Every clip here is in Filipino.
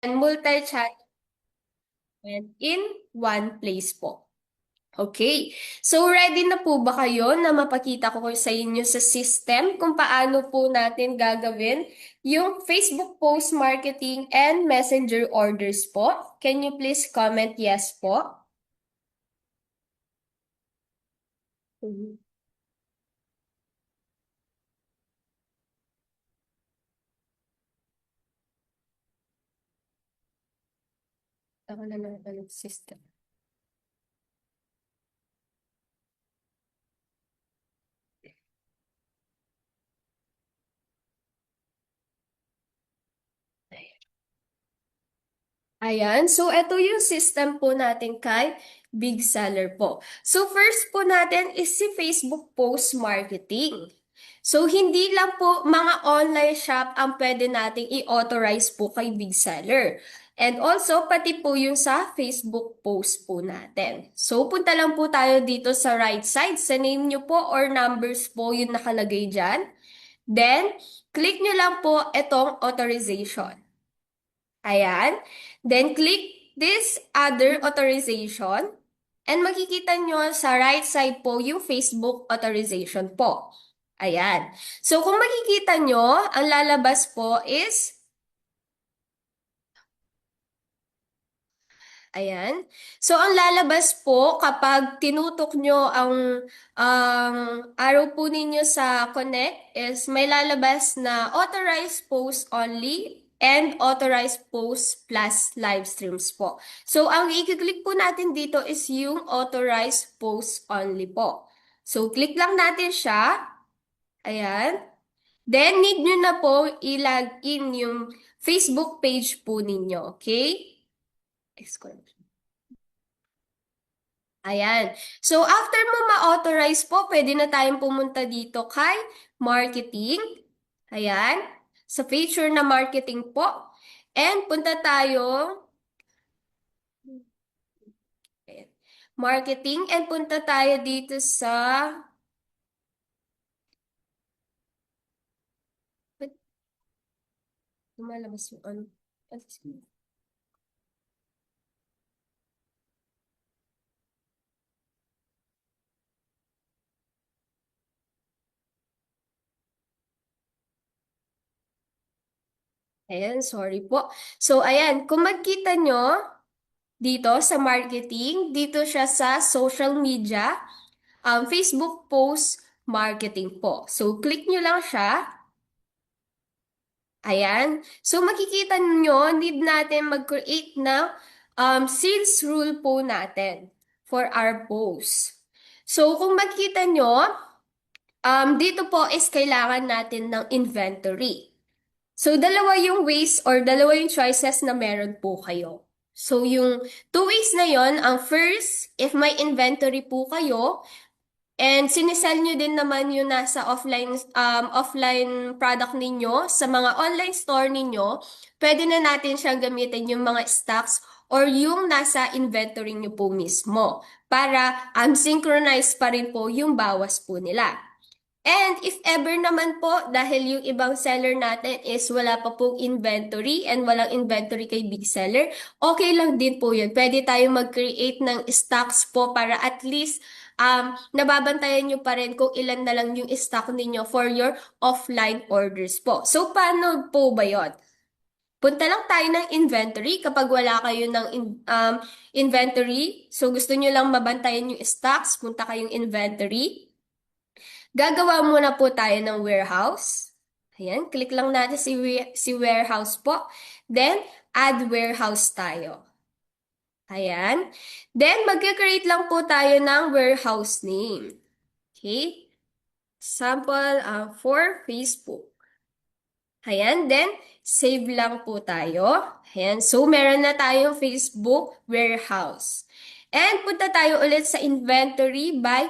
and multi-channel in one place po. Okay. So, ready na po ba kayo na mapakita ko sa inyo sa system kung paano po natin gagawin yung Facebook post marketing and messenger orders po? Can you please comment yes po? Mhm. Ako na lang ang system. Ayan. So, ito yung system po natin kay Big Seller po. So, first po natin is si Facebook Post Marketing. So, hindi lang po mga online shop ang pwede nating i-authorize po kay Big Seller. And also, pati po yung sa Facebook post po natin. So, punta lang po tayo dito sa right side. Sa name nyo po or numbers po yung nakalagay dyan. Then, click nyo lang po itong authorization. Ayan. Then, click this other authorization. And makikita nyo sa right side po yung Facebook authorization po. Ayan. So, kung makikita nyo, ang lalabas po is, ayan. So, ang lalabas po kapag tinutok nyo ang arrow po ninyo sa connect is may lalabas na authorized post only and authorized post plus live streams po. So, ang i-click po natin dito is yung authorized post only po. So, click lang natin siya. Ayan. Then, need nyo na po i-log in yung Facebook page po ninyo. Okay? Excellent. Ayan. So, after mo ma-authorize po, pwede na tayong pumunta dito kay marketing. Ayan. Sa feature na marketing po. And punta tayo, ayan, marketing, and punta tayo dito sa, ba't lumalabas yung ano? Ayan, sorry po. So, ayan, kung magkita nyo dito sa marketing, dito siya sa social media, Facebook post marketing po. So, click nyo lang siya. Ayan. So, makikita nyo, need natin mag-create ng sales rule po natin for our post. So, kung makikita nyo, dito po is kailangan natin ng inventory. So, dalawa yung ways or dalawa yung choices na meron po kayo. So, yung two ways na yon, ang first, if may inventory po kayo, and sinisell nyo din naman yung nasa offline product ninyo sa mga online store ninyo, pwede na natin siyang gamitin yung mga stocks or yung nasa inventory nyo po mismo para synchronize pa rin po yung bawas po nila. And if ever naman po, dahil yung ibang seller natin is wala pa pong inventory and walang inventory kay big seller, okay lang din po yun. Pwede tayo mag-create ng stocks po para at least nababantayan nyo pa rin kung ilan na lang yung stock ninyo for your offline orders po. So, paano po ba yun? Punta lang tayo ng inventory kapag wala kayo ng inventory. So, gusto nyo lang mabantayan yung stocks, punta kayong inventory. Gagawa muna po tayo ng warehouse. Ayan, click lang natin si warehouse po. Then, add warehouse tayo. Ayan. Then, mag-create lang po tayo ng warehouse name. Okay? Sample for Facebook. Ayan, then, save lang po tayo. Ayan, so meron na tayong Facebook warehouse. And punta tayo ulit sa inventory by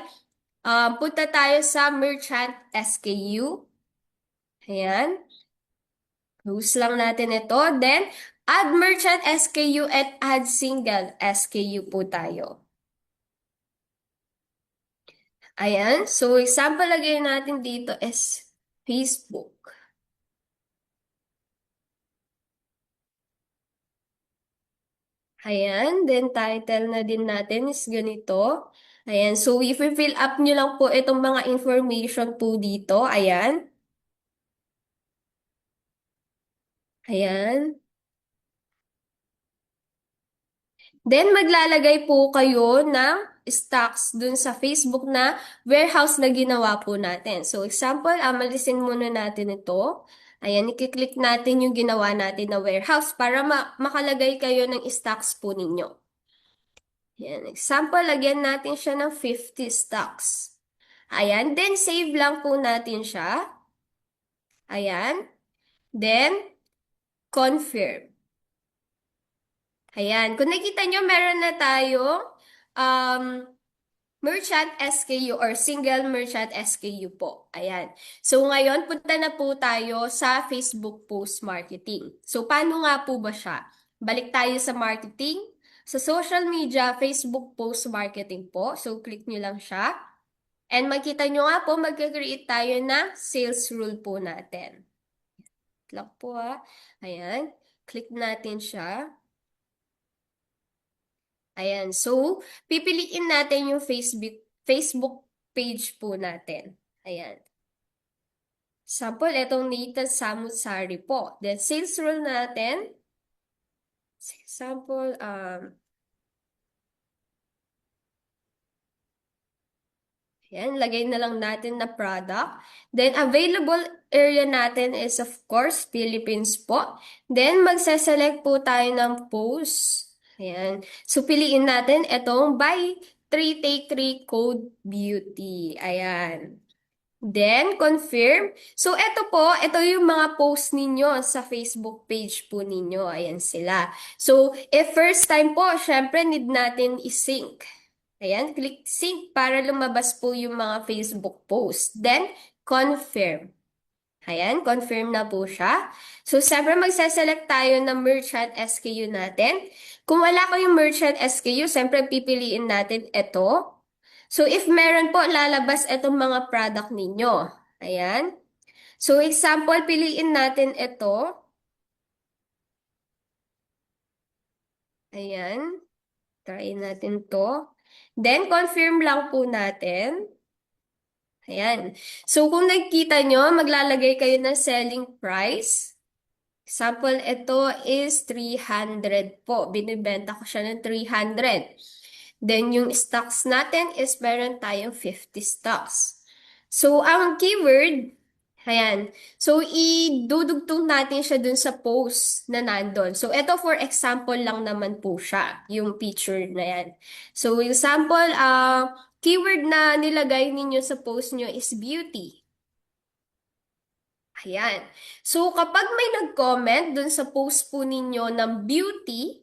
punta tayo sa merchant SKU. Ayan. Close lang natin ito. Then, add merchant SKU at add single SKU po tayo. Ayan. So, example lagay natin dito is Facebook. Ayan, then title na din natin is ganito. Ayan, so i-fill up nyo lang po itong mga information po dito. Ayan. Ayan. Then maglalagay po kayo ng stocks dun sa Facebook na warehouse na ginawa po natin. So example, amalisin muna natin ito. Ayan, i-click natin yung ginawa natin na warehouse para makalagay kayo ng stocks po ninyo. Ayan, example, lagyan natin siya ng 50 stocks. Ayan, then save lang po natin siya. Ayan, then confirm. Ayan, kung nakita nyo, meron na tayong um, merchant SKU or single merchant SKU po. Ayan. So ngayon, punta na po tayo sa Facebook Post Marketing. So paano nga po ba siya? Balik tayo sa marketing. Sa social media, Facebook Post Marketing po. So click nyo lang siya. And makita nyo nga po, mag-create tayo ng sales rule po natin. Click po ha. Ayan. Click natin siya. Ayan. So, pipiliin natin yung Facebook page po natin. Ayan. Sample, itong Nathan Samutsari po. Then, sales rule natin. Example, ayan, lagay na lang natin na product. Then, available area natin is of course, Philippines po. Then, magsaselect po tayo ng post. Ayan. So, piliin natin itong buy 3 take 3 code beauty. Ayan. Then, confirm. So, ito yung mga post ninyo sa Facebook page po ninyo. Ayan sila. So, if first time po, syempre need natin i-sync. Ayan, click sync para lumabas po yung mga Facebook post. Then, confirm. Ayan, confirm na po siya. So, syempre magsaselect tayo ng merchant SKU natin. Kung wala kayong merchant SKU, syempre pipiliin natin ito. So, if meron po, lalabas itong mga product ninyo. Ayan. So, example, piliin natin ito. Ayan. Try natin to. Then, confirm lang po natin. Ayan. So, kung nakikita nyo, maglalagay kayo ng selling price. Example, ito is 300 po. Binibenta ko siya ng 300. Then, yung stocks natin is meron tayong 50 stocks. So, ang keyword, ayan. So, idudugtong natin siya dun sa post na nandun. So, ito for example lang naman po siya, yung picture na yan. So, example, keyword na nilagay ninyo sa post nyo is beauty. Ayan. So, kapag may nag-comment dun sa post po ninyo ng beauty,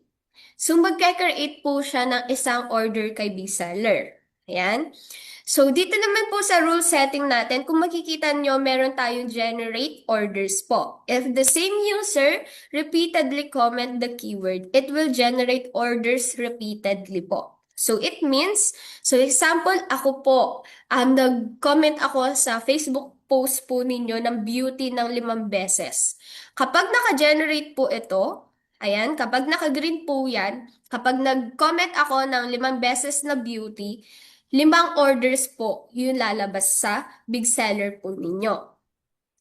so magka-create po siya ng isang order kay B-seller. Ayan. So, dito naman po sa rule setting natin, kung makikita nyo, meron tayong generate orders po. If the same user repeatedly comment the keyword, it will generate orders repeatedly po. So, it means, so example, ako po, nag-comment ako sa Facebook post po ninyo ng beauty ng 5 beses. Kapag naka-generate po ito, ayan, kapag naka-green po yan, kapag nag-comment ako ng 5 beses na beauty, 5 orders po yung lalabas sa big seller po ninyo.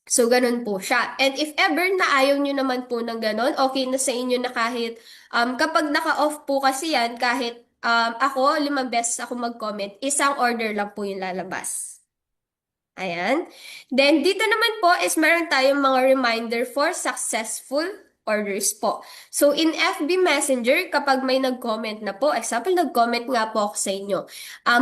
So, ganun po siya. And if ever na ayaw nyo naman po ng ganun, okay na sa inyo na kahit, kapag naka-off po kasi yan, kahit ako, 5 beses ako mag-comment, isang order lang po yung lalabas. Ayan. Then, dito naman po is meron tayong mga reminder for successful orders po. So, in FB Messenger, kapag may nag-comment na po, example, nag-comment nga po ako sa inyo,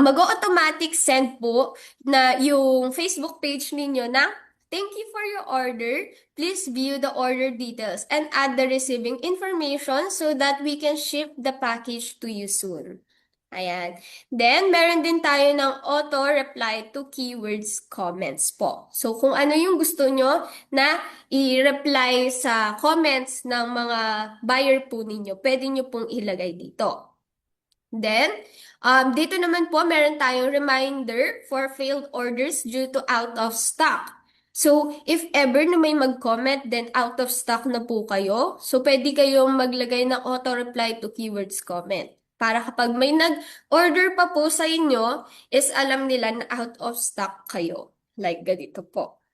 mag-automatic send po na yung Facebook page ninyo na, thank you for your order. Please view the order details and add the receiving information so that we can ship the package to you soon. Ayan. Then, meron din tayo ng auto-reply to keywords comments po. So, kung ano yung gusto nyo na i-reply sa comments ng mga buyer po ninyo, pwede nyo pong ilagay dito. Then, dito naman po, meron tayong reminder for failed orders due to out of stock. So, if ever na may mag-comment, then out of stock na po kayo. So, pwede kayong maglagay ng auto-reply to keywords comment. Para kapag may nag-order pa po sa inyo, is alam nila na out of stock kayo. Like ganito po.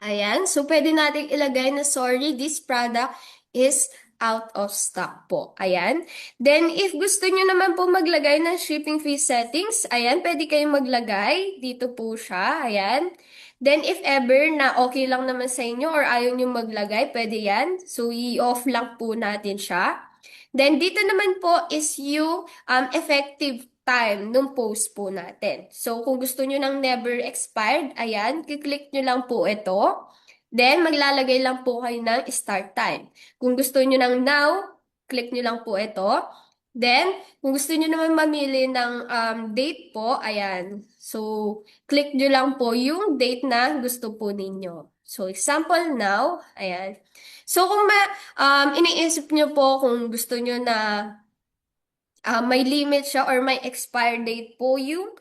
Ayan. So, pwede natin ilagay na sorry, this product is out of stock po. Ayan. Then, if gusto nyo naman po maglagay ng shipping fee settings, ayan, pwede kayong maglagay. Dito po siya. Ayan. Then, if ever na okay lang naman sa inyo or ayaw nyo maglagay, pwede yan. So, i-off lang po natin siya. Then, dito naman po is yung effective time nung post po natin. So, kung gusto nyo ng never expired, ayan, kiklik nyo lang po ito. Then, maglalagay lang po kayo ng start time. Kung gusto nyo ng now, click nyo lang po ito. Then, kung gusto nyo naman mamili ng date po, ayan. So, click nyo lang po yung date na gusto po ninyo. So, example now, ayan. So, kung iniisip nyo po kung gusto nyo na may limit siya or may expire date po yung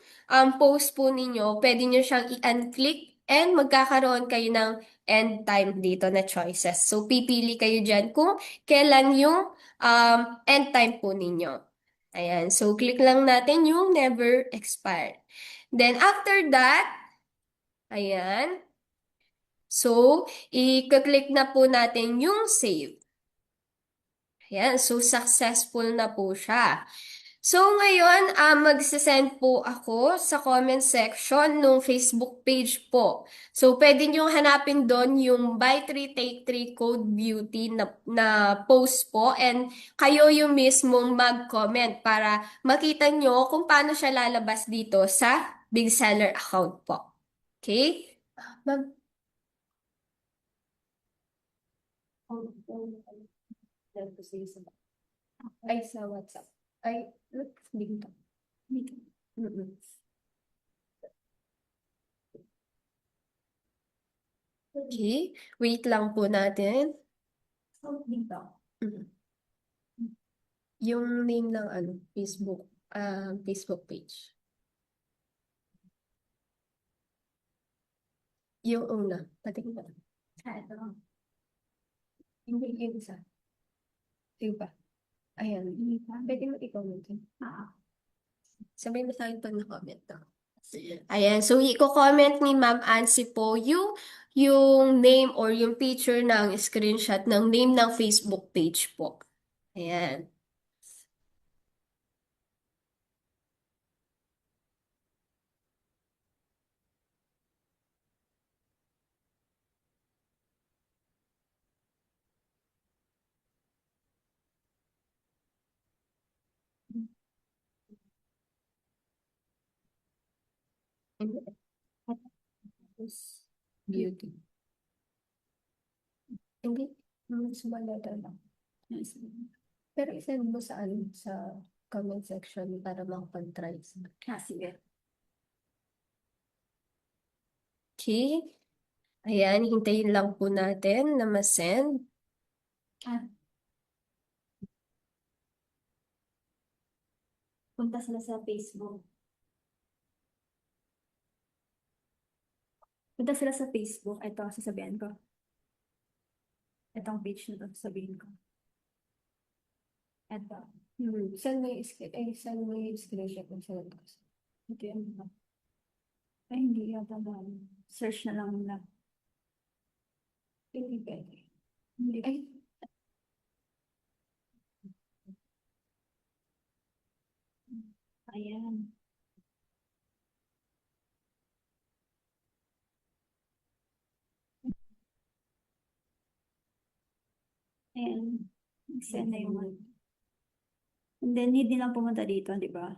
post po ninyo, pwede nyo siyang i-unclick and magkakaroon kayo ng end time dito na choices. So, pipili kayo dyan kung kailan yung end time po ninyo. Ayan. So, click lang natin yung never expire. Then, after that, ayan. So, i-click na po natin yung save. Ayan, so successful na po siya. So ngayon, magsisend po ako sa comment section ng Facebook page po. So pwede nyo hanapin doon yung buy 3 take 3 code beauty na post po and kayo yung mismong mag-comment para makita nyo kung paano siya lalabas dito sa Big Seller account po. Okay? Mag- Ay, sa WhatsApp. Ay, dito. Dito. Mm-mm. Okay, wait lang po natin. Dito. Mm. Yung name ng Facebook page. Yung una, patingin na. Ito. Hindi yung isa. Sige pa. Ayan. Pwede mo i-comment. Sabihin mo sa akin pag na-comment na. Ayan. So, i-comment ni Ma'am Ansi po yung name or yung picture ng screenshot ng name ng Facebook page po. Ayan. Beauty. Hindi. Mas malala lang. Pero isend mo sa comment section para makapag-try. Sige. Okay. Ayan, hintayin lang po natin na ma-send. Punta sila sa Facebook. Punta sila sa Facebook. Ito, sasabihan ko. Itong page na to, sabihin ko. Ito. Send mo yung screenshot ng sa labas. Ito yan. Ay, hindi yata ba. Search na lang nila. Hindi pwede. Hindi. Ay. Ayan. Ayan. Send na yung one. And then, hindi lang pumunta dito, di ba?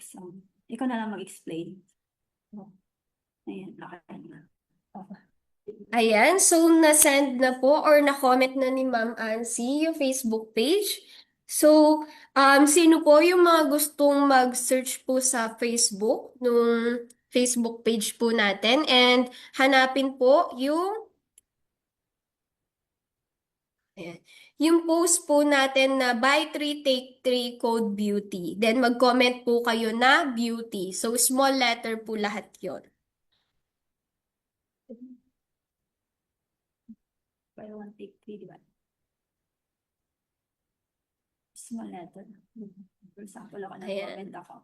So, ikaw na lang mag-explain. Ayan, okay na. Ayan, so na-send na po or na-comment na ni Ma'am Ansi yung Facebook page. So, sino po yung mga gustong mag-search po sa Facebook, nung Facebook page po natin and hanapin po yung Ayan. Yung post po natin na buy 3 take 3 code beauty. Then mag-comment po kayo na beauty. So small letter po lahat yon. Buy one, take three, di ba? Small letter. For example, ako nag-comment ako.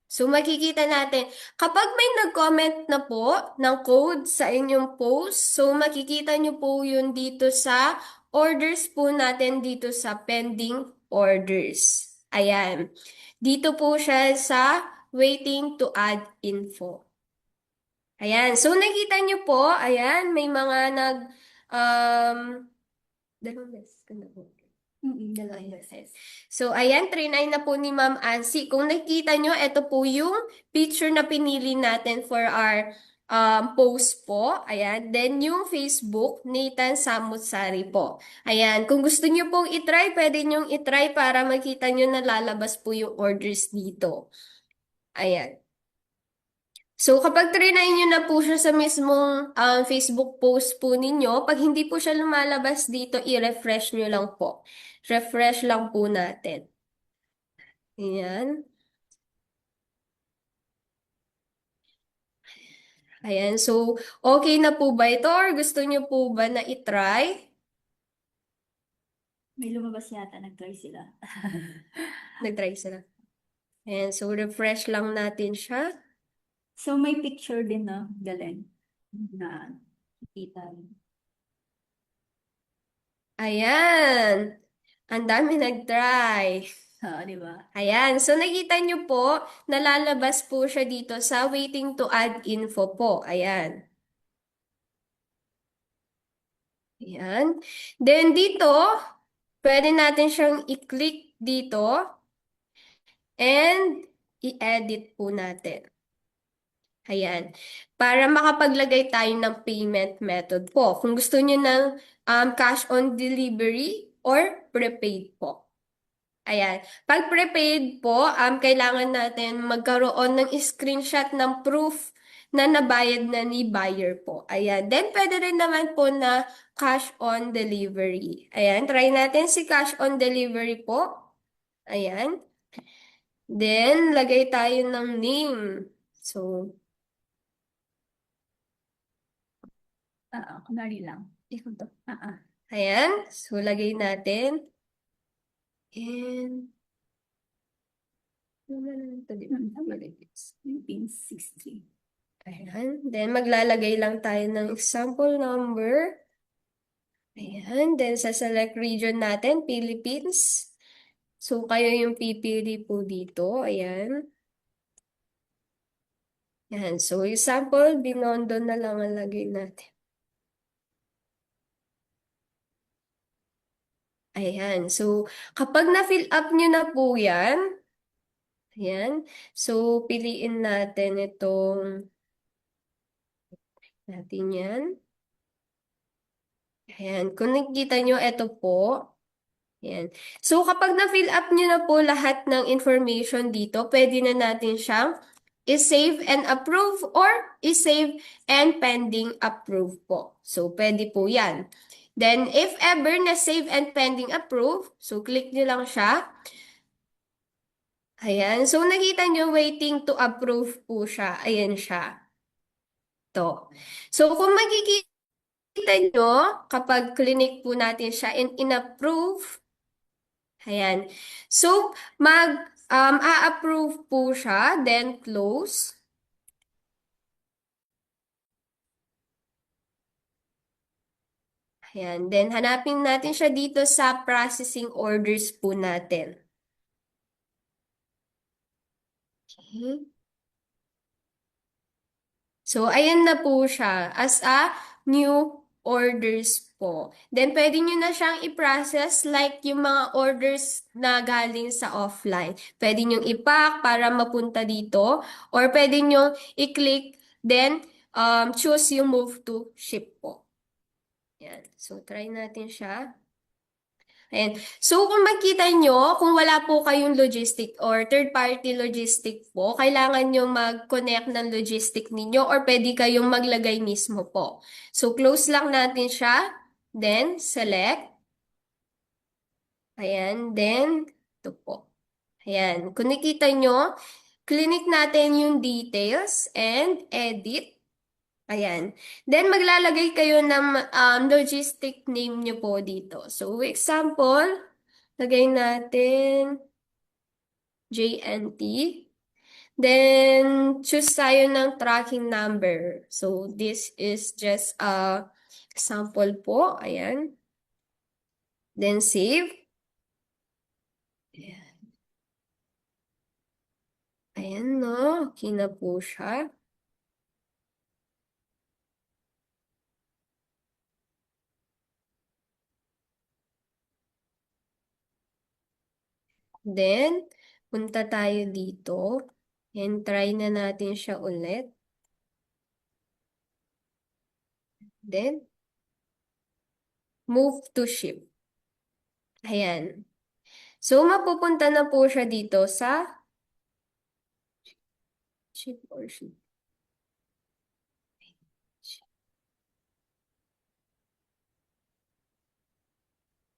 So makikita natin, kapag may nag-comment na po ng code sa inyong post, so makikita nyo po yun dito sa orders po natin dito sa pending orders. Ayan. Dito po siya sa waiting to add info. Ayan. So nakita nyo po, ayan, may mga dalawang beses ka na po. Dalawang beses. So, ayan, trinay na po ni Ma'am Ansi. Kung nakita nyo, ito po yung picture na pinili natin for our post po. Ayan. Then, yung Facebook, Nathan Samutsari po. Ayan. Kung gusto nyo pong itry, pwede nyo itry para makita nyo na lalabas po yung orders dito. Ayan. So, kapag trinay nyo na po siya sa mismong Facebook post po ninyo, pag hindi po siya lumalabas dito, i-refresh nyo lang po. Refresh lang po natin. Ayan. Ayan. So, okay na po ba ito or gusto nyo po ba na itry? May lumabas yata, nag-try sila. Nag-try sila. Ayan. So, refresh lang natin siya. So, may picture din na galing na kita. Ayan. Ang dami nag-try. Di ba? Ayan. So, nakita nyo po, nalalabas po siya dito sa waiting to add info po. Ayan. Ayan. Then, dito, pwede natin siyang i-click dito and i-edit po natin. Ayan. Para makapaglagay tayo ng payment method po. Kung gusto niyo ng cash on delivery or prepaid po. Ayan. Pag prepaid po, kailangan natin magkaroon ng screenshot ng proof na nabayad na ni buyer po. Ayan. Then, pwede rin naman po na cash on delivery. Ayan. Try natin si cash on delivery po. Ayan. Then, lagay tayo ng name. So, Kunwari lang. ikaw to. Ayan. So, lagay natin. And, ano na ito, di ba? Philippines 63. Ayan. Then, maglalagay lang tayo ng example number. Ayan. Then, sa select region natin, Philippines. So, kayo yung pipili po dito. Ayan. Ayan. So, example, Binondo na lang ang lagay natin. Ayan. So, kapag na-fill up nyo na po yan, ayan. So, piliin natin itong natin yan. Ayan. Kung nakikita nyo, ito po. Ayan. So, kapag na-fill up nyo na po lahat ng information dito, pwede na natin siyang i-save and approve or i-save and pending approve po. So, pwede po yan. Then, if ever na save and pending approve, so click nyo lang siya. Ayan. So, nakita nyo, waiting to approve po siya. Ayan siya. To. So, kung makikita nyo, kapag clinic po natin siya and in-approve, ayan. So, a-approve po siya, then close. Ayan. Then, hanapin natin siya dito sa processing orders po natin. Okay. So, ayan na po siya as a new orders po. Then, pwede nyo na siyang i-process like yung mga orders na galing sa offline. Pwede nyo i-pack para mapunta dito or pwede nyo i-click then choose yung move to ship po. Ayan. So, try natin siya. Ayan. So, kung makita nyo, kung wala po kayong logistic or third-party logistic po, kailangan nyo mag-connect ng logistic ninyo or pwede kayong maglagay mismo po. So, close lang natin siya. Then, select. Ayan, then, ito po. Ayan, kung nakita nyo, clinic natin yung details and edit. Ayan. Then, maglalagay kayo ng logistic name nyo po dito. So, example, lagay natin JNT. Then, choose tayo ng tracking number. So, this is just a example po. Ayan. Then, save. Ayan, ayan no. Okay na po siya. Then, punta tayo dito. And try na natin siya ulit. Then, move to ship. Ayan. So, mapupunta na po siya dito sa ship or ship.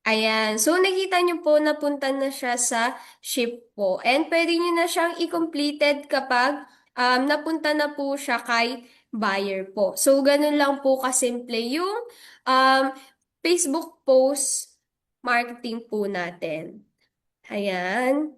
Ayan. So, nakita nyo po napunta na siya sa ship po. And pwede nyo na siyang i-completed kapag napunta na po siya kay buyer po. So, ganun lang po kasimple yung um, Facebook post marketing po natin. Ayan.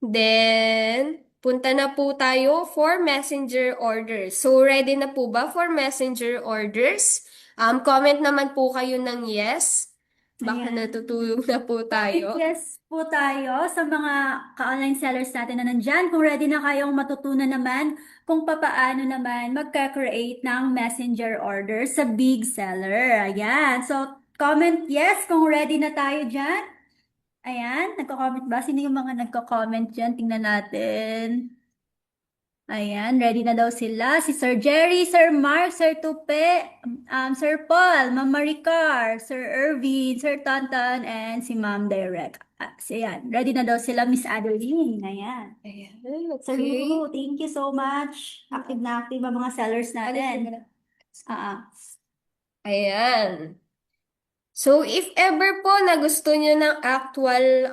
Then, punta na po tayo for messenger orders. So, ready na po ba for messenger orders? Comment naman po kayo ng yes. Baka Ayan. natutulog na po tayo. Yes po tayo sa mga ka-online sellers natin na nandyan. Kung ready na kayong matutunan naman kung papaano naman magka-create ng messenger order sa big seller. Ayan. So, comment yes kung ready na tayo dyan. Ayan. Nagko-comment ba? Sino yung mga nagko-comment dyan? Tingnan natin. Ayan, ready na daw sila. Si Sir Jerry, Sir Mark, Sir Tupe, Sir Paul, Ma'am Maricar, Sir Irvin, Sir Tonton, and si Ma'am Direct. So yan, ready na daw sila, Miss Adeline. Ayan. Ayan, Sir okay. Lulu, thank you so much. Active na active ang mga sellers natin. Ayan. So, if ever po na gusto nyo ng actual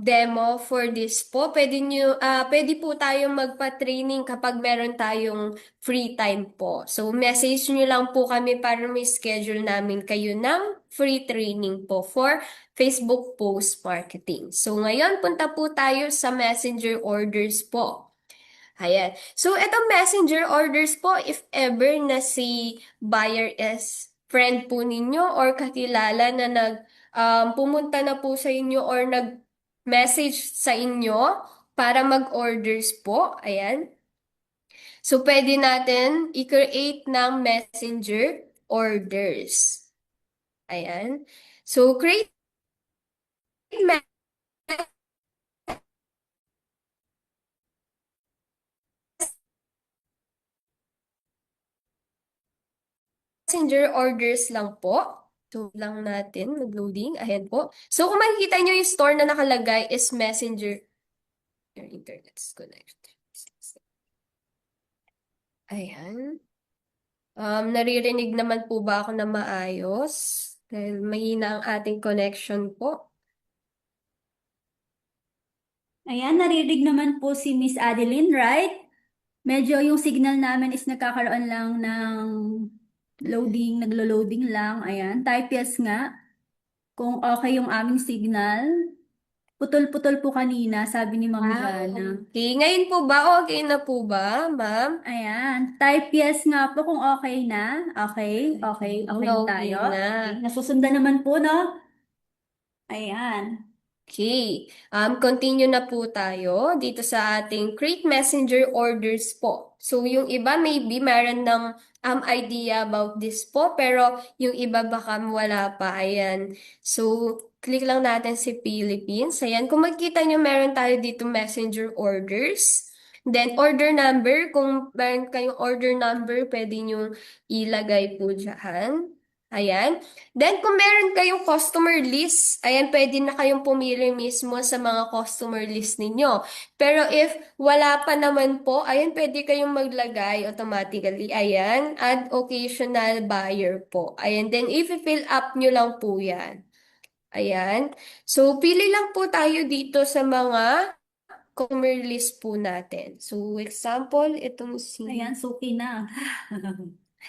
demo for this po, pwede po tayong magpa-training kapag meron tayong free time po. So, message nyo lang po kami para may schedule namin kayo ng free training po for Facebook post marketing. So, ngayon punta po tayo sa messenger orders po. Ayan. So, itong messenger orders po, if ever na si buyer is friend po ninyo or kakilala na pumunta na po sa inyo or nag-message sa inyo para mag-orders po. Ayan. So, pwede natin i-create ng messenger orders. Ayan. So, create messenger orders lang po. So, lang natin, mag-loading. Ayan po. So, kung makikita nyo yung store na nakalagay is messenger. Your internet's connected. Ayan. Naririnig naman po ba ako na maayos? Dahil mahina ang ating connection po. Ayan, narinig naman po si Miss Adeline, right? Medyo yung signal namin is nagkakaroon lang ng loading, naglo-loading lang. Ayan, type yes nga. Kung okay yung aming signal. Putol-putol po kanina, sabi ni Ma'am Jana. Okay. Ngayon po ba? Okay na po ba, ma'am? Ayan, type yes nga po kung okay na. Okay, okay, okay Okay tayo. na. Okay, nasusundan naman po, no? Ayan. Okay. Continue na po tayo dito sa ating create messenger orders po. So, yung iba maybe meron ng idea about this po, pero yung iba baka wala pa. Ayan. So, click lang natin si Philippines. Ayan. Kung makikita nyo, meron tayo dito messenger orders. Then, order number. Kung meron kayong order number, pwede nyo ilagay po dyan. Ayan. Then, kung meron kayong customer list, ayan, pwede na kayong pumili mismo sa mga customer list ninyo. Pero if wala pa naman po, ayan, pwede kayong maglagay automatically. Ayan, add occasional buyer po. Ayan, then if fill up nyo lang po yan. Ayan. So, pili lang po tayo dito sa mga customer list po natin. So, example, itong si... Ayan, Suki na.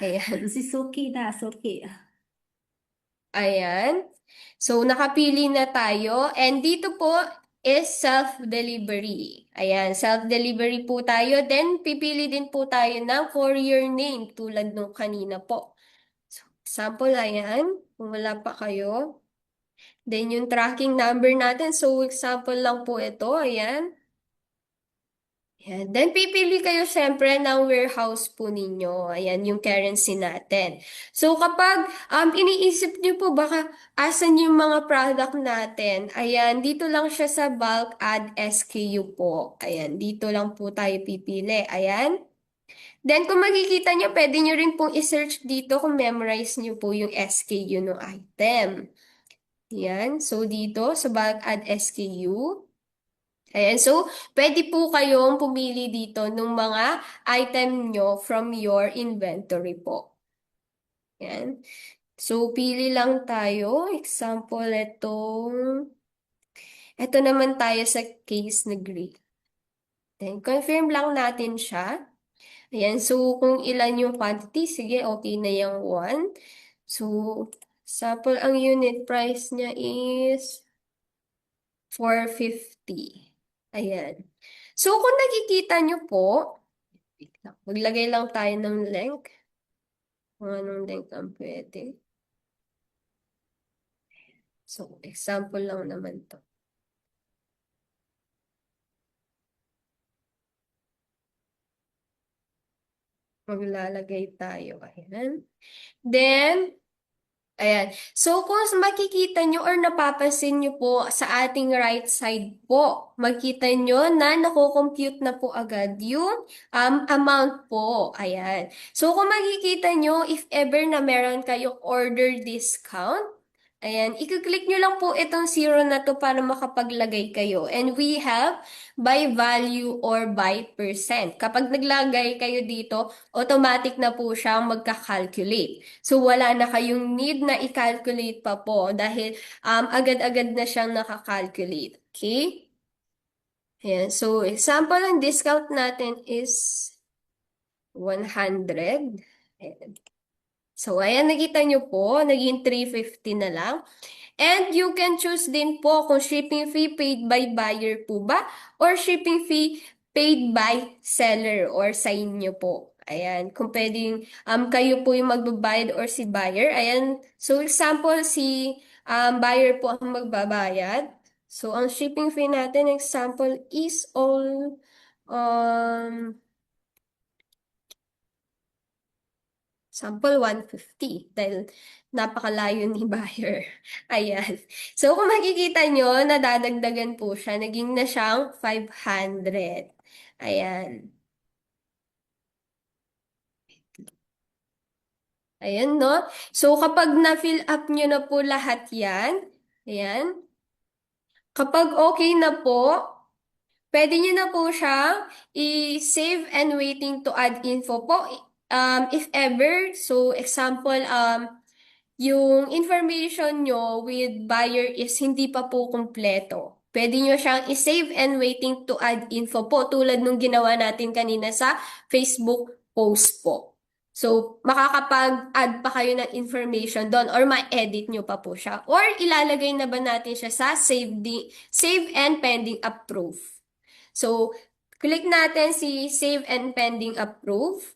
Ayan. Si Suki na, Suki. Ayan. So, nakapili na tayo. And dito po is self-delivery. Ayan, self-delivery po tayo. Then, pipili din po tayo ng courier name tulad nung kanina po. So, example, ayan. Kung wala pa kayo. Then, yung tracking number natin. So, example lang po ito. Ayan. Ayan. Then, pipili kayo syempre ng warehouse po ninyo. Ayan, yung currency natin. So, kapag iniisip niyo po baka asan yung mga product natin, ayan, dito lang siya sa bulk add SKU po. Ayan, dito lang po tayo pipili. Ayan. Then, kung makikita niyo, pwede niyo rin pong i-search dito kung memorize niyo po yung SKU ng item. Ayan. So, dito sa bulk add SKU. Ayan, so pwede po kayong pumili dito ng mga item nyo from your inventory po. Ayan. So, pili lang tayo. Example, ito naman tayo sa case na gray. Then, confirm lang natin siya. Ayan, so kung ilan yung quantity, sige, okay na yung 1. So, sample, ang unit price niya is 450. Ayan. So, kung nakikita nyo po, wait lang, maglagay lang tayo ng link. Kung anong link ang pwede. So, example lang naman to. Maglalagay tayo. Ayan. Then, ayan. So, kung makikita nyo or napapansin nyo po sa ating right side po, makita nyo na nako-compute na po agad yung amount po. Ayan. So, kung makikita nyo, if ever na meron kayong order discount, ayan, i-click nyo lang po itong zero na to para makapaglagay kayo. And we have by value or by percent. Kapag naglagay kayo dito, automatic na po siyang magka-calculate. So, wala na kayong need na i-calculate pa po dahil agad-agad na siyang nakakalculate. Okay? Ayan. So, example ng discount natin is 100. Ayan. So, ayan, nakita nyo po, naging 350 na lang. And you can choose din po kung shipping fee paid by buyer po ba or shipping fee paid by seller or sa inyo po. Ayan, kung pwedeng kayo po yung magbabayad or si buyer. Ayan, so example, si buyer po ang magbabayad. So, ang shipping fee natin, example, is all um, sample 150 dahil napakalayo ni buyer. Ayan. So kung makikita nyo, nadadagdagan po siya. Naging na siyang 500. Ayan. Ayan, no? So kapag na-fill up nyo na po lahat yan, ayan. Kapag okay na po, pwede nyo na po siyang i-save and waiting to add info po. If ever, so example, yung information nyo with buyer is hindi pa po kumpleto. Pwede nyo siyang i-save and waiting to add info po tulad nung ginawa natin kanina sa Facebook post po. So, makakapag-add pa kayo ng information doon or ma-edit nyo pa po siya. Or ilalagay na ba natin siya sa save and pending approve. So, click natin si save and pending approve.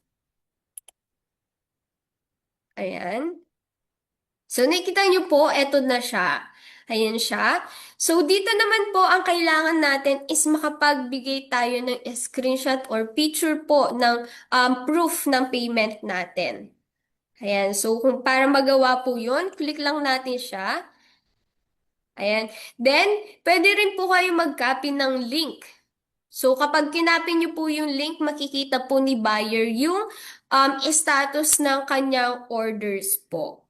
Ayan. So, nakikita nyo po, eto na siya. Ayan siya. So, dito naman po, ang kailangan natin is makapagbigay tayo ng screenshot or picture po ng proof ng payment natin. Ayan. So, kung para magawa po yun, click lang natin siya. Ayan. Then, pwede rin po kayo mag-copy ng link. So, kapag kinapin nyo po yung link, makikita po ni buyer yung status ng kanyang orders po.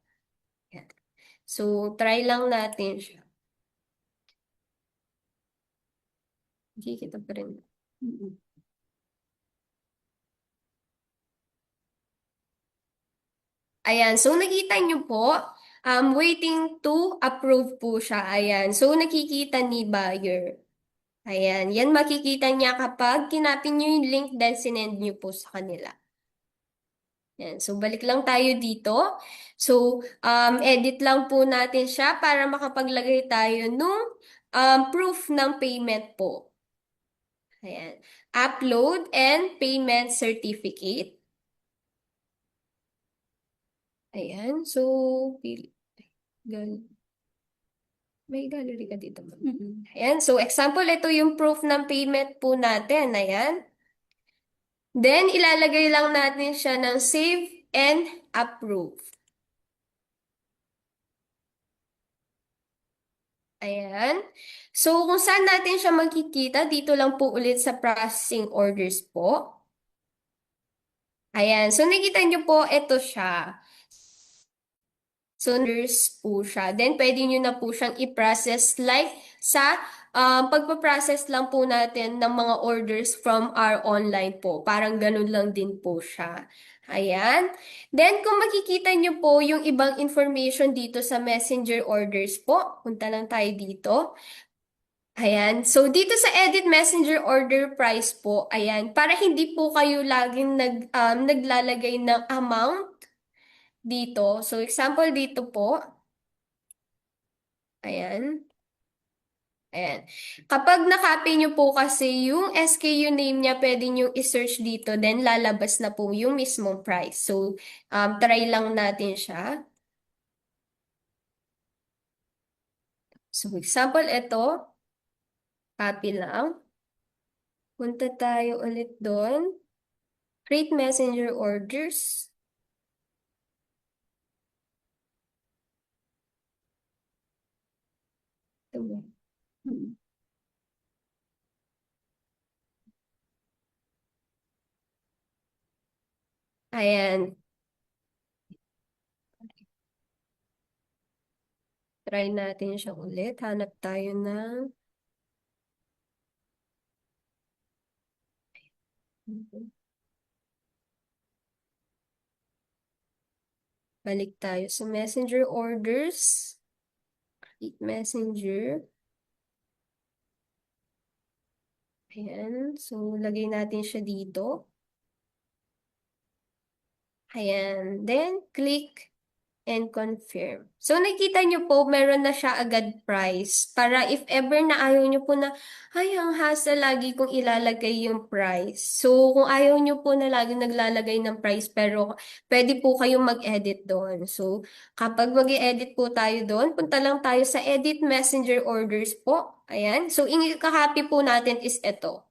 So, try lang natin siya. Hindi kita pa rin. Ayan, so nakita nyo po, waiting to approve po siya. Ayan. So, nakikita ni buyer. Ayan. Yan makikita niya kapag kinapin niyo yung link then sinend niyo po sa kanila. Yan. So, balik lang tayo dito. So, edit lang po natin siya para makapaglagay tayo nung proof ng payment po. Ayan. Upload and payment certificate. Ayan. So, may gallery ka dito. Ayan. So, example, ito yung proof ng payment po natin. Ayan. Then, ilalagay lang natin siya ng save and approve. Ayan. So, kung saan natin siya makikita, dito lang po ulit sa processing orders po. Ayan. So, nakita nyo po, ito siya. So, orders po siya. Then, pwede nyo na po siyang i-process like sa pagpaprocess lang po natin ng mga orders from our online po. Parang ganun lang din po siya. Ayan. Then, kung makikita nyo po yung ibang information dito sa messenger orders po, punta lang tayo dito. Ayan. So, dito sa edit messenger order price po, ayan, para hindi po kayo laging naglalagay ng amount dito. So, example dito po, ayan. Ayan. Kapag nakopy nyo po kasi yung SKU name niya, pwede nyo i-search dito, then lalabas na po yung mismong price. So, try lang natin siya. So, example, ito, copy lang. Punta tayo ulit doon. Create messenger orders. Ito. Ayan. Try natin siya ulit. Hanap tayo ng... Balik tayo sa messenger orders. Create messenger. Ayan. So, lagay natin siya dito. Ayan. Then, click and confirm. So, nakita nyo po, meron na siya agad price. Para if ever na ayaw nyo po na, ay, ang hassle lagi kong ilalagay yung price. So, kung ayaw nyo po na lagi naglalagay ng price, pero pwede po kayong mag-edit doon. So, kapag mag-edit po tayo doon, punta lang tayo sa edit messenger orders po. Ayan. So, yung kakopy po natin is ito.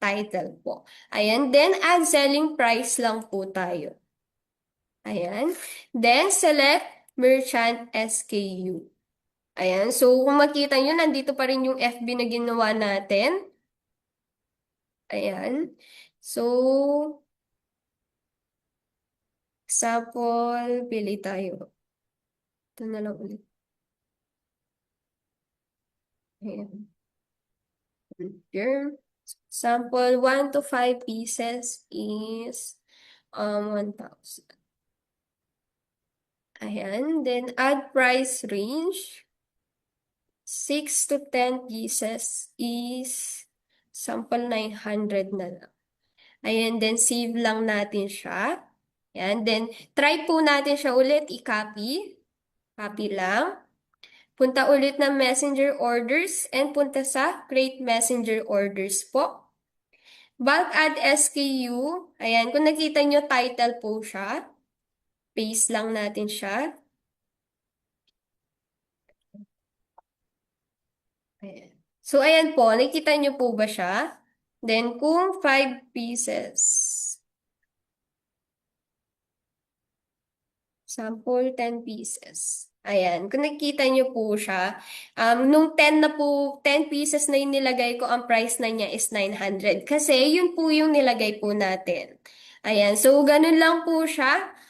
Title po. Ayan. Then, add selling price lang po tayo. Ayan. Then, select merchant SKU. Ayan. So, kung makita nyo, nandito pa rin yung FB na ginawa natin. Ayan. So, example, pili tayo. Ito na lang ulit. Ayan. Here. Sample, 1 to 5 pieces is 1,000. Ayan. Then, add price range. 6 to 10 pieces is sample 900 na lang. Ayan, then save lang natin siya. Ayan, then try po natin siya ulit, i-copy. Copy lang. Punta ulit ng messenger orders and punta sa create messenger orders po. Bulk add SKU. Ayan, kung nakita nyo, title po siya. Paste lang natin siya. Ayan. So, ayan po. Nakita nyo po ba siya? Then, kung 5 pieces. Sample, 10 pieces. Ayan. Kung nakikita nyo po siya, nung 10 na po, 10 pieces na yung nilagay ko, ang price na niya is 900. Kasi yun po yung nilagay po natin. Ayan. So, ganun lang po siya.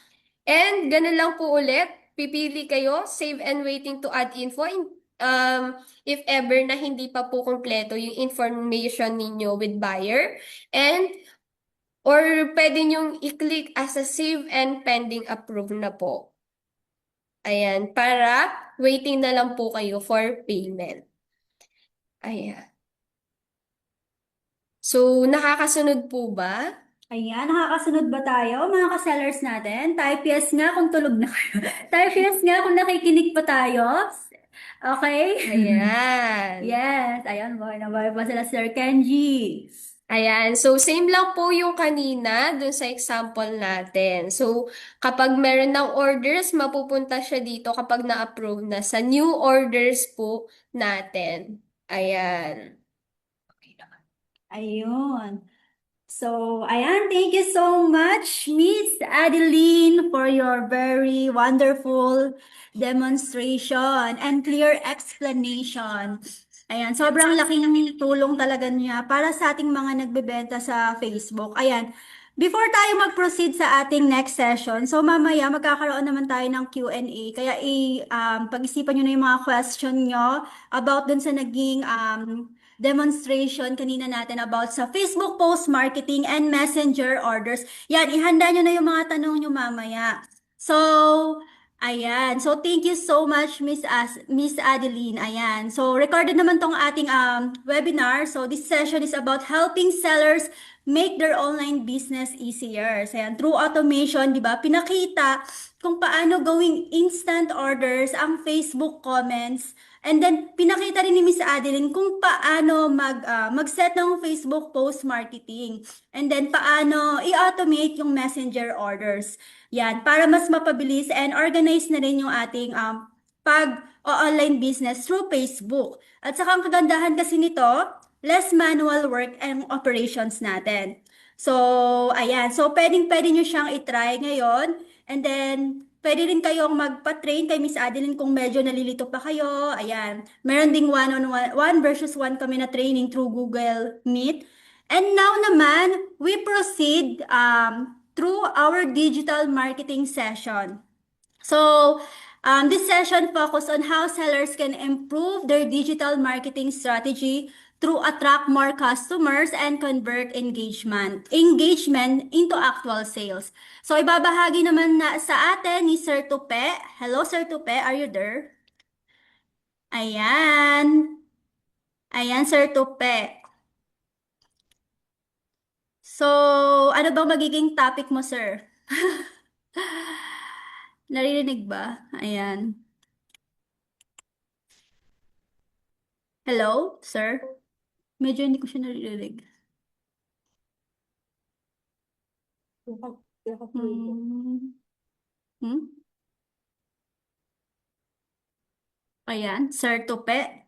And ganun lang po ulit. Pipili kayo, save and waiting to add info. If ever na hindi pa po kompleto yung information ninyo with buyer. And or pwede nyong i-click as a save and pending approve na po. Ayan, para waiting na lang po kayo for payment. Ayan. So, nakakasunod po ba? Ayan, nakakasunod ba tayo mga ka-sellers natin? Type yes nga kung tulog na kayo. Type yes nga kung nakikinig pa tayo. Okay? Ayan. Yes, ayan, boy. Nabay pa sila Sir Kenji. Ayan. So, same lang po yung kanina dun sa example natin. So, kapag meron ng orders, mapupunta siya dito kapag na-approve na sa new orders po natin. Ayan. Ayun. So, ayan, thank you so much, Miss Adeline, for your very wonderful demonstration and clear explanation. Ayan, sobrang laking tulong talaga niya para sa ating mga nagbebenta sa Facebook. Ayan, before tayo mag-proceed sa ating next session, so mamaya magkakaroon naman tayo ng Q&A. Kaya pag-isipan nyo na yung mga question nyo about dun sa naging demonstration kanina natin about sa Facebook post marketing and messenger orders. Yan, ihanda nyo na yung mga tanong nyo mamaya. So, ayan. So, thank you so much, Miss Adeline. Ayan. So, recorded naman tong ating webinar. So, this session is about helping sellers make their online business easier. So, ayan, through automation, di ba? Pinakita kung paano gawing instant orders ang Facebook comments. And then, pinakita rin ni Miss Adeline kung paano mag-set ng Facebook post marketing. And then, paano i-automate yung messenger orders. Yan, para mas mapabilis and organize na rin yung ating pag-online business through Facebook. At saka ang kagandahan kasi nito, less manual work and operations natin. So, ayan. So, pwedeng-pwede nyo siyang itry ngayon. And then, pwede rin kayong magpa-train kay Miss Adeline kung medyo nalilito pa kayo. Ayan. Meron ding one-on-one, 1 versus 1 kami na training through Google Meet. And now naman, we proceed through our digital marketing session. So, this session focus on how sellers can improve their digital marketing strategy through attract more customers and convert engagement into actual sales. So, ibabahagi naman na sa atin ni Sir Tupe. Hello, Sir Tupe. Are you there? Ayan. Ayan, Sir Tupe. So, ano bang magiging topic mo, sir? Naririnig ba? Ayan. Hello, sir? Medyo hindi ko siya naririnig. Hmm. Hmm? Ayan, Sir Tupe.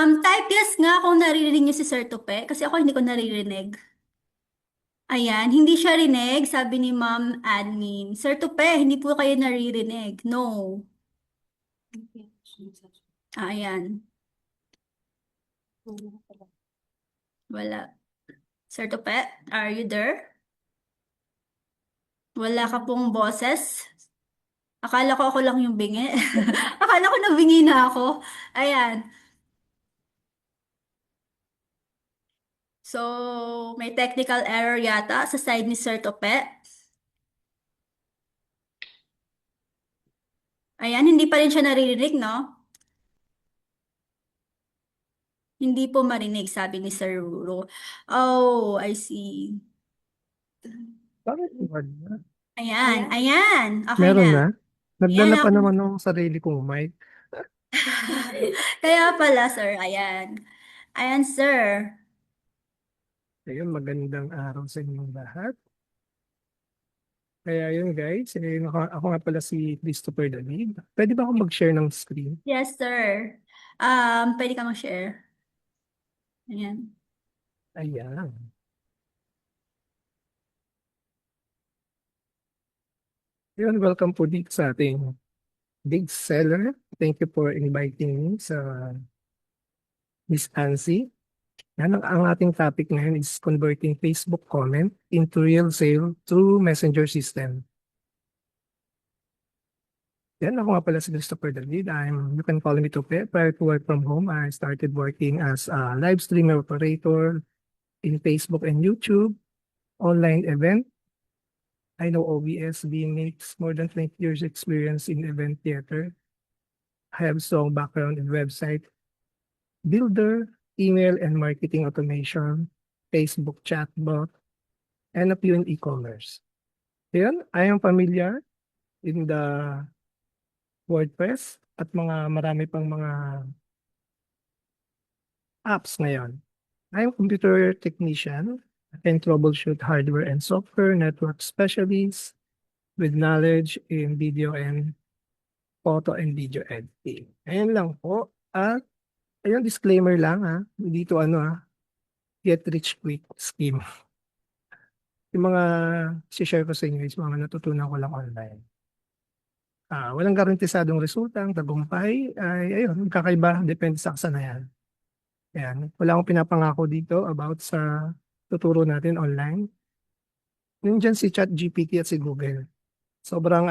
Type yes nga kung naririnig niyo si Sir Tupe kasi ako hindi ko naririnig. Ayan, hindi siya rinig, sabi ni Ma'am Admin. Sir Tupe, hindi po kayo naririnig. No. Ayan, wala. Sir Tupe, are you there? Wala ka pong boses? Akala ko ako lang yung bingi. Akala ko nabingi na ako. Ayan. So, may technical error yata sa side ni Sir Tope. Ayan, hindi pa rin siya naririnig, no? Hindi po marinig, sabi ni Sir Ruro. Oh, I see. Bakit wala? Ayan, ayan. Okay Meron na. na? Ayan Nagdala pa ako. naman ng sarili kong mic. Kaya pala, sir. Ayan. Ayan, sir. Ayun, magandang araw sa inyong lahat. Kaya yun guys, ako nga pala si Christopher David. Pwede ba akong mag-share ng screen? Yes, sir. Pwede ka mag-share. Ayan. Ayan. Ayun, welcome po dito sa ating big seller. Thank you for inviting me sa Miss Ansi. Ang ating topic ngayon is converting Facebook comment into real sale through messenger system. Yan, ako nga pala si Christopher David. You can call me Tupe. Prior to work from home, I started working as a live streamer operator in Facebook and YouTube, online event. I know OBS being makes more than 20 years experience in event theater. I have strong background in website builder, email and marketing automation, Facebook chatbot, and a few in e-commerce. Ayan, I am familiar in the WordPress at marami pang mga apps ngayon. I am computer technician and troubleshoot hardware and software network specialist with knowledge in video and photo and video editing. Ayan lang po. At ayun, disclaimer lang ha. Dito get rich quick scheme. Yung mga share ko sa inyo is mga natutunan ko lang online. Walang garantisadong resulta, ang tagumpay ay ayun, kakaiba, depende sa kasanayan. Ayan, wala akong pinapangako dito about sa tuturo natin online. Yun dyan si ChatGPT at si Google. Sobrang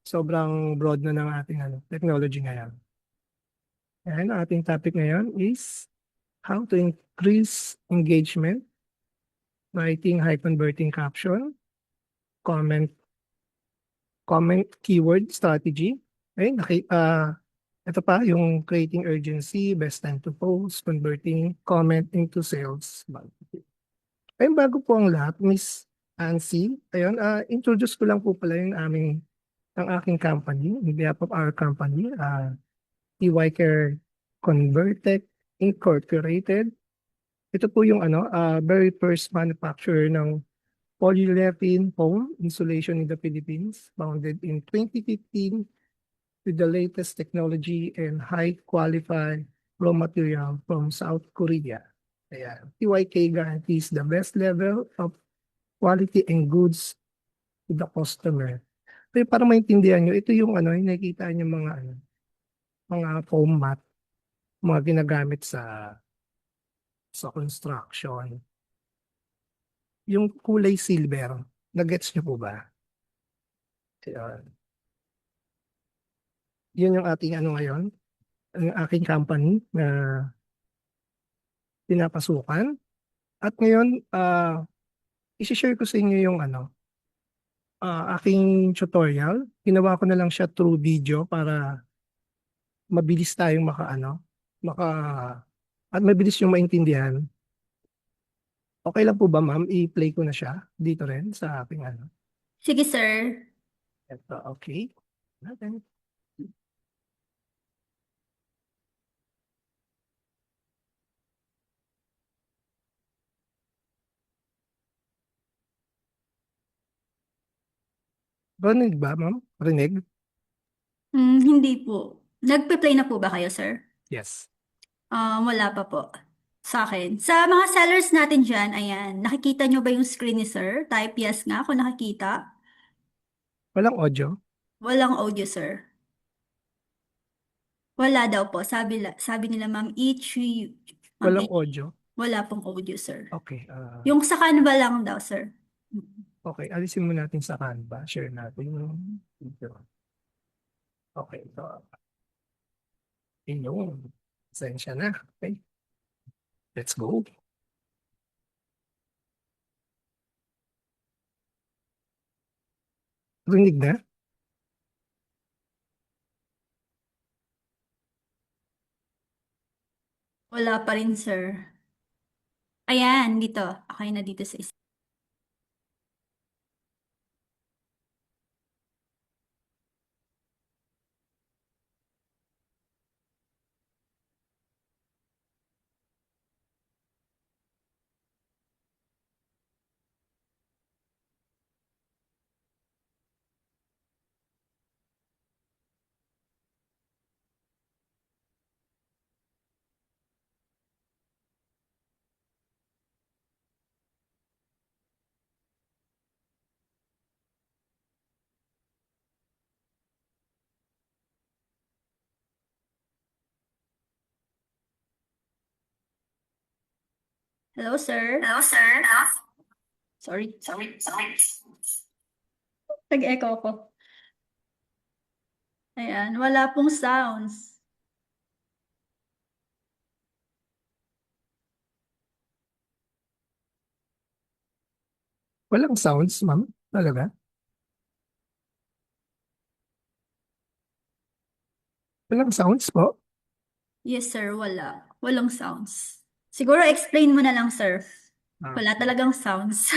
sobrang broad na ng ating technology ngayon. Ayan, ang ating topic ngayon is how to increase engagement, writing high converting caption, comment keyword strategy. Ayun, ito pa yung creating urgency, best time to post, converting comment into sales. Ayun, bago po ang lahat, Miss Ansi, ayun, introduce ko lang po pala yung ang aking company, on behalf of our company, TY Care Convertec Incorporated. Ito po yung very first manufacturer ng polyurethane foam insulation in the Philippines, founded in 2015 with the latest technology and high qualified raw material from South Korea. Ayan. TYK guarantees the best level of quality and goods to the customer. Pero para maintindihan nyo, ito yung yung nakikita nyo mga foam mat, mga ginagamit sa construction. Yung kulay silver, nagets nyo po ba? Ayan. Yun yung ating ngayon, ang aking company na pinapasukan. At ngayon, isi-share ko sa inyo yung aking tutorial. Ginawa ko na lang siya through video para mabilis tayong maka, at mabilis yung maintindihan. Okay lang po ba, ma'am? I-play ko na siya dito rin sa aking Sige, sir. Ito, okay. Natin. Rinig ba, ma'am? Rinig? Hindi po. Nagpe-play na po ba kayo, sir? Yes. Wala pa po. Sa akin. Sa mga sellers natin dyan, ayan, nakikita nyo ba yung screen ni sir? Type yes nga kung nakikita. Walang audio? Walang audio, sir. Wala daw po. Sabi nila, ma'am, ma'am, Walang audio? wala pong audio, sir. Okay. Yung sa Canva lang daw, sir. Okay, alisin mo natin sa Canva. Share natin yung video. Okay, ito. Inyong. Sensya na. Okay. Let's go. Rinig na? Wala pa rin, sir. Ayan, dito. Okay na dito sa isa. Hello, sir. Hello, sir. Sorry. Sorry. Nag-echo ko. Ayan, wala pong sounds. Walang sounds, ma'am? Talaga? Walang sounds po? Yes, sir, wala. Walang sounds. Siguro explain mo na lang, sir. Ah, Wala talagang sounds.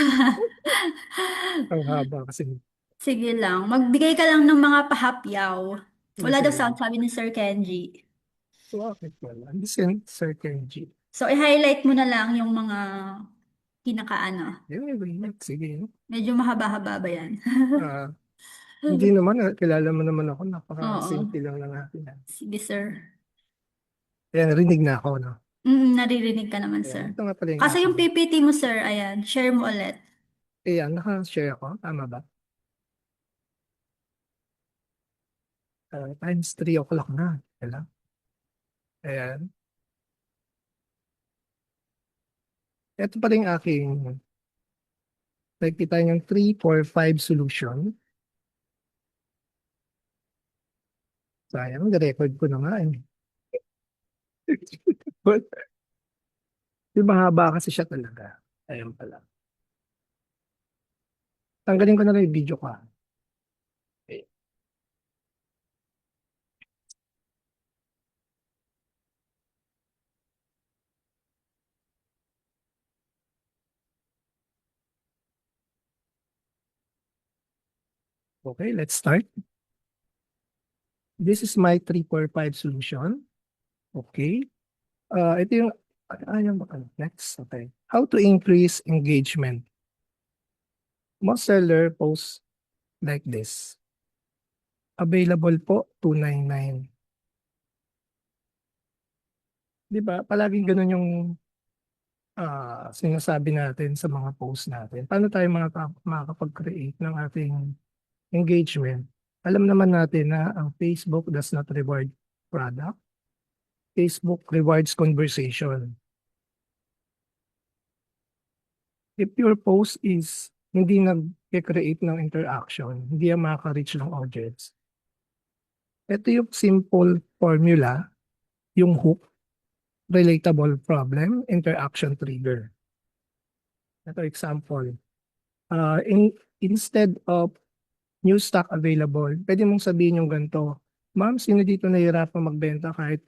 ang haba kasi. Sige lang. Magbigay ka lang ng mga pahapyaw. Wala daw Sige. sound, sabi ni Sir Kenji. Bakit wala? Listen, Sir Kenji. So, i-highlight mo na lang yung mga pinakaano. Anyway, sige. Medyo mahaba-haba ba yan? Ah, hindi naman, kilala mo naman ako, Oo. napaka-simple lang ng akin. Sige, sir. Ayan, rinig na ako, no? Naririnig ka naman, Ayan, sir. ito nga pala yung Kasi aking. yung PPT mo, sir, ayan, share mo ulit. Ayan, naka-share ako, tama ba? Times 3 o'clock na. Ayan. Ayan. Ito pa rin yung aking, nakikita yung 3, 4, 5 solution. Sayang, na-record ko na nga eh. But, di mahaba kasi siya talaga. Ayan pala. Tanggalin ko na lang yung video ko. Okay, okay, let's start. This is my 3, 4, 5 solution. Okay. Ito yung, ayun ba? Next. Okay. How to increase engagement. Most seller posts like this. Available po, 299. Di ba? Palaging ganun yung sinasabi natin sa mga posts natin. Paano tayo makakapag-create ng ating engagement? Alam naman natin na ang Facebook does not reward product. Facebook rewards conversation. If your post is hindi nag-create ng interaction, hindi yan makaka-reach ng audience. Ito yung simple formula, yung hook, relatable problem, interaction trigger. Ito example. Instead of new stock available, pwede mong sabihin yung ganito, ma'am, sino dito nahihirapan magbenta kahit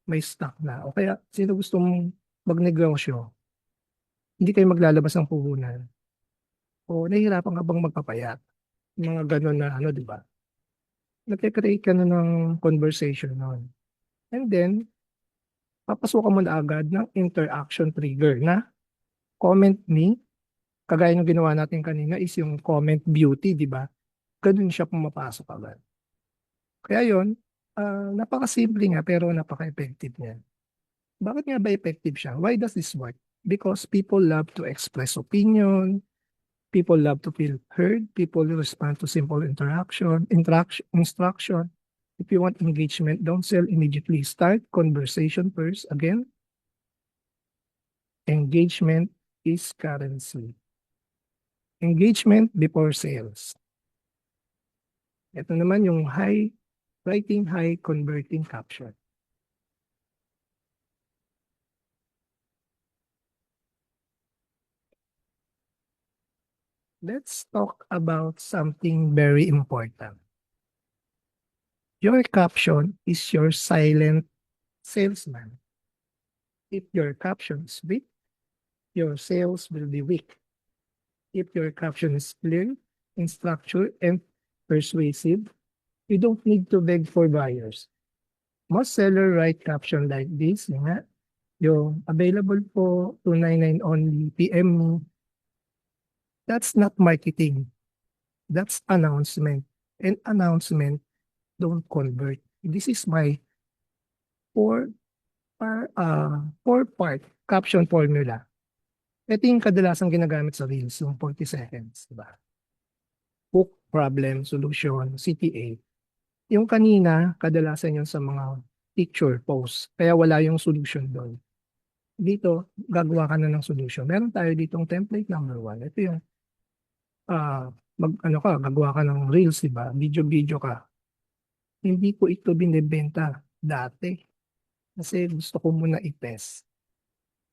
may stock na? O kaya, sino gusto mong magnegosyo? Hindi kayo maglalabas ng puhunan. O nahihirapan ka bang magpapayat? Mga ganun na ano, di ba? Nagkikreate ka na ng conversation nun. And then, papasukan mo na agad ng interaction trigger na comment me, kagaya ng ginawa natin kanina is yung comment beauty, di ba? Ganun siya pumapasok agad. Kaya yun, napakasimple nga pero napaka-effective niya. Bakit nga ba effective siya? Why does this work? Because people love to express opinion, people love to feel heard, people respond to simple instruction. If you want engagement, don't sell immediately. Start conversation first. Again, engagement is currency. Engagement before sales. Ito naman yung writing high converting caption. Let's talk about something very important. Your caption is your silent salesman. If your caption is weak, your sales will be weak. If your caption is clear, in structure, and persuasive, you don't need to beg for buyers. Most seller write caption like this, yun nga, yung available po, 299 only, PM me. That's not marketing. That's announcement. And announcement don't convert. This is my four-part caption formula. Ito yung kadalasan ginagamit sa Reels, yung 40 seconds. Diba? Hook, problem, solution, CTA. Yung kanina, kadalasan yun sa mga picture post. Kaya wala yung solution doon. Dito, gagawa ka na ng solution. Meron tayo ditong template number 1. Ito yung gagawa ka ng Reels, diba? Video ka. hindi ko ito binebenta dati kasi gusto ko muna i-test.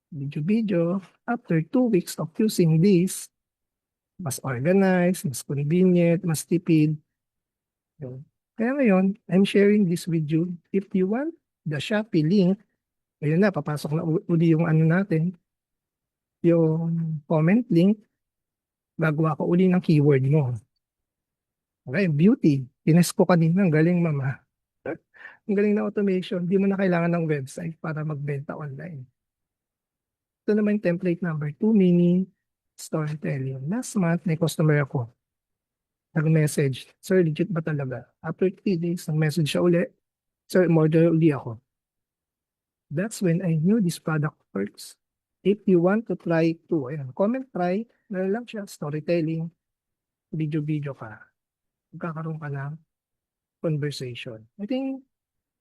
Video-video, after 2 weeks of using this, mas organized, mas convenient, mas tipid. Yun. Kaya ngayon, I'm sharing this with you. If you want the Shopee link, ayun na, papasok na uli yung ano natin, yung comment link, gagawa ko uli ng keyword mo. Okay, beauty. Tines ko kanina, ang galing mama. Ang galing na automation. Di mo na kailangan ng website para magbenta online. Ito naman yung template number 2, mini storytelling. Last month, may customer ako. Nag-message, "Sir, legit ba talaga?" After 3 days, nag-message siya uli, "Sir, order uli ako." That's when I knew this product works. If you want to try to, ayan, comment try, na lang siya, storytelling, video-video ka. Magkakaroon ka ng conversation. I think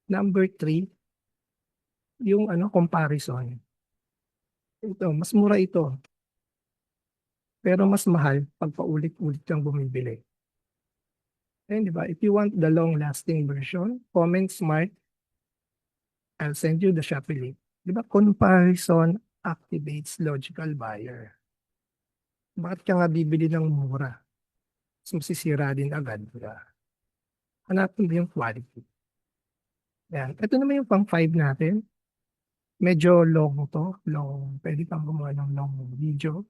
number 3, yung ano, comparison. Ito, mas mura ito, pero mas mahal pag paulit-ulit kang bumibili. Ayun, di ba? If you want the long-lasting version, comment smart, I'll send you the Shopee link. Di ba? Comparison activates logical buyer. Bakit ka nga bibili ng mura? Mas masisira din agad. Diba? Hanapin mo yung quality. Yan. Ito naman yung pang 5 natin. Medyo long to. Long. Pwede pang gumawa ng long video.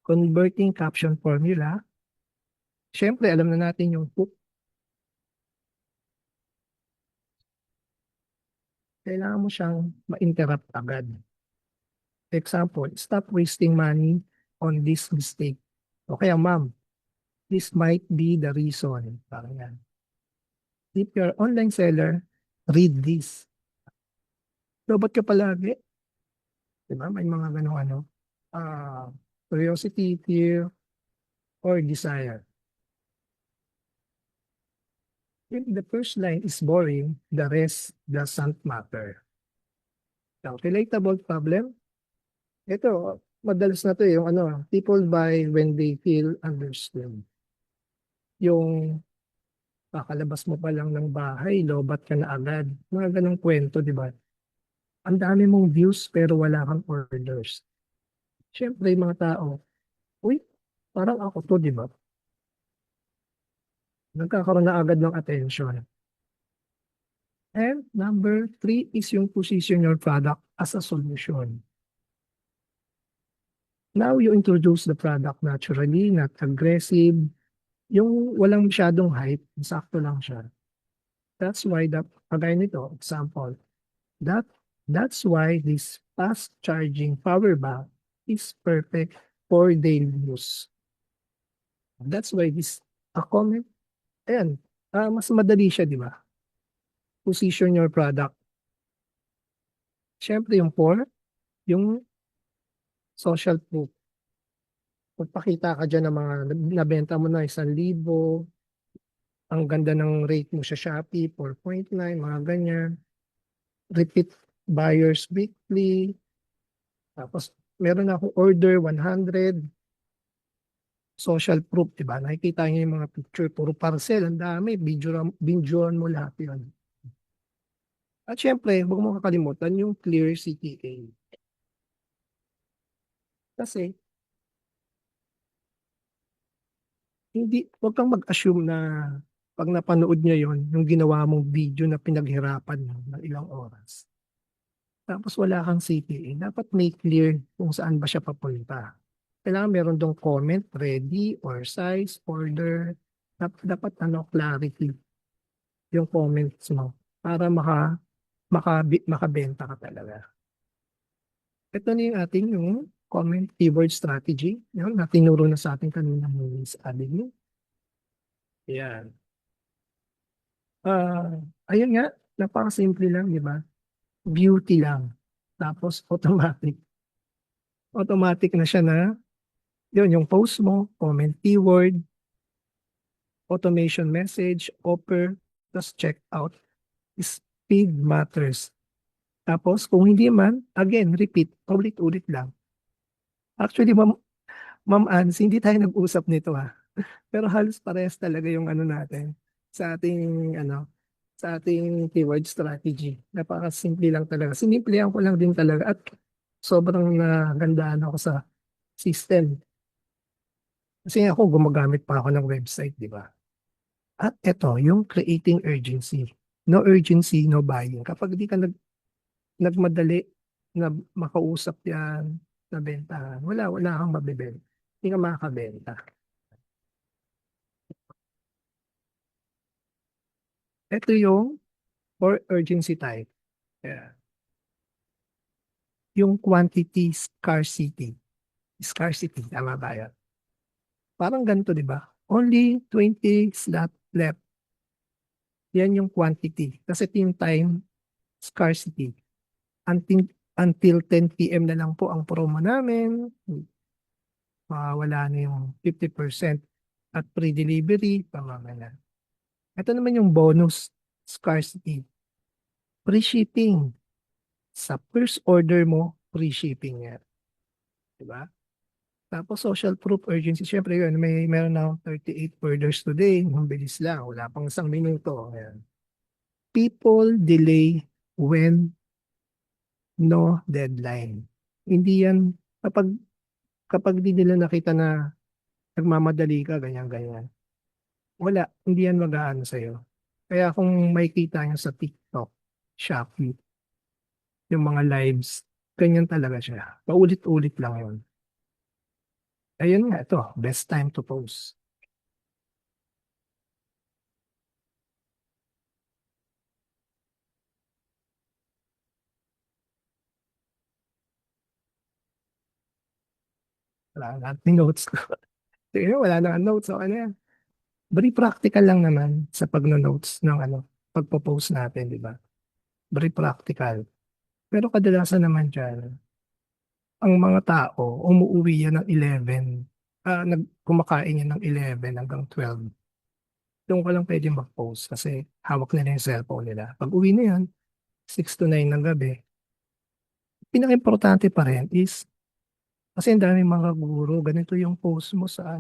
Converting caption formula. Siyempre, alam na natin yung hook. Kailangan mo siyang ma-interrupt agad. Example, stop wasting money on this mistake. O kaya, ma'am, this might be the reason. Parang yan. If you're online seller, read this. Lobot ka palagi. Diba? May mga ganong ano. Curiosity, fear, or desire. If the first line is boring, the rest doesn't matter. Now, relatable problem. Ito, madalas na to yung ano, people buy when they feel understood. Yung kakalabas mo pa lang ng bahay, lobat ka na agad. Mga ganong kwento, di ba? Ang dami mong views pero wala kang orders. Siyempre, yung mga tao, uy, parang ako to, di ba? Nagkakaroon na agad ng attention. And number 3 is yung position your product as a solution. Now you introduce the product naturally, not aggressive. Yung walang masyadong hype, sakto lang siya. That's why kagaya nito, example, that's why this fast charging power bank is perfect for daily use. That's why this a comment, ayan, mas madali siya, di ba? Position your product. Siyempre yung 4, yung social proof. Magpakita ka dyan ng mga nabenta mo na 1,000, ang ganda ng rate mo sa Shopee, 4.9, mga ganyan. Repeat buyers weekly. Tapos, meron akong order 100. Social proof, diba? Nakikita niyo yung mga picture, puro parcel, ang dami, videoan mo lahat yun. At syempre, huwag mo kakalimutan yung clear CTA. Kasi, huwag kang mag-assume na pag napanood niya yon, yung ginawa mong video na pinaghirapan mo ng ilang oras. Tapos wala kang CTA, dapat make clear kung saan ba siya papunta. Kailangan meron dong comment, ready, or size, order. Dapat clarity yung comments mo para makabenta ka talaga. Ito na yung ating comment keyword strategy. Yun, natinuro na sa ating kanina ng Miss Adeline. Yan. Ayun nga, napaka-simple lang, di ba? Beauty lang. Tapos automatic. Automatic na siya na, yun, yung post mo, comment keyword, automation message, offer, tapos check out. Speed matters. Tapos kung hindi man, again, repeat, ulit-ulit lang. Actually, Ma'am Ann, hindi tayo nag-usap nito ha. Pero halos parehas talaga yung ano natin. sa ating ano, sa ating keyword strategy. Napakasimple lang talaga. Sinimplihan ko lang din talaga at sobrang nagandahan ako sa system. Kasi ako gumagamit pa ako ng website, di ba? At ito, yung creating urgency. No urgency, no buying. Kapag di ka nagmadali na makausap yan, na bentahan, wala kang mabibenta. Hindi ka makakabenta. Ito yung for urgency type. Yeah. Yung quantity scarcity. Scarcity, tama ba yan? Parang ganito, di ba? Only 20 slot left. Yan yung quantity. Kasi ito yung time scarcity. Until 10 p.m. na lang po ang promo namin. Wala na yung 50% at pre-delivery. Pamamalan. Ito naman yung bonus scarcity. Free shipping. Sa first order mo, free shipping yan. Diba? Tapos social proof urgency. Siyempre yun, meron na akong 38 orders today. Ang bilis lang. Wala pang 1 minuto. Ayan. People delay when no deadline. Hindi yan, kapag di nila nakita na nagmamadali ka, ganyan-ganyan. Wala, hindi yan mag-aano sa'yo. Kaya kung makikita nyo sa TikTok, Shopee, yung mga lives, ganyan talaga siya. Paulit-ulit lang yun. Ayun nga, ito, best time to post. Wala na ating notes. Tingnan, wala na ang notes. So, ano yan? Very practical lang naman sa pagno-notes ng pagpo-post natin, di ba? Very practical. Pero kadalasan naman dyan, ang mga tao, umuwi yan ng 11. Kumakain yan ng 11 hanggang 12. Doon ka lang pwede mag-post kasi hawak nila yung cellphone nila. Pag uwi na yan, 6 to 9 ng gabi, pinaka-importante pa rin is, kasi ang daming mga guro, ganito yung post mo sa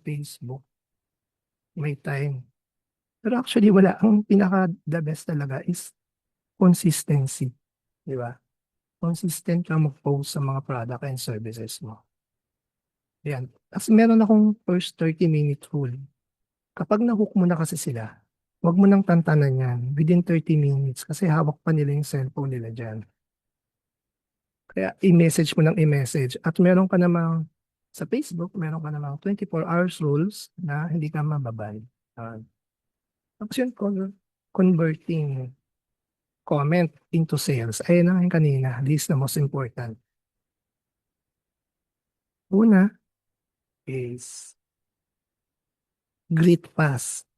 Facebook. May time. Pero actually, wala. Ang pinaka-the best talaga is consistency. Di ba? Consistent ka mag-post sa mga product and services mo. Yan. Kasi meron akong first 30-minute rule. Kapag na-hook mo na kasi sila, huwag mo nang tantanan yan within 30 minutes kasi hawak pa nila yung cellphone nila dyan. Kaya i-message mo ng i-message. At meron ka namang sa Facebook, meron ka namang 24 hours rules na hindi ka mababan. Tapos yun, converting comment into sales. Ayun na yung kanina. This is the most important. Una is greet fast.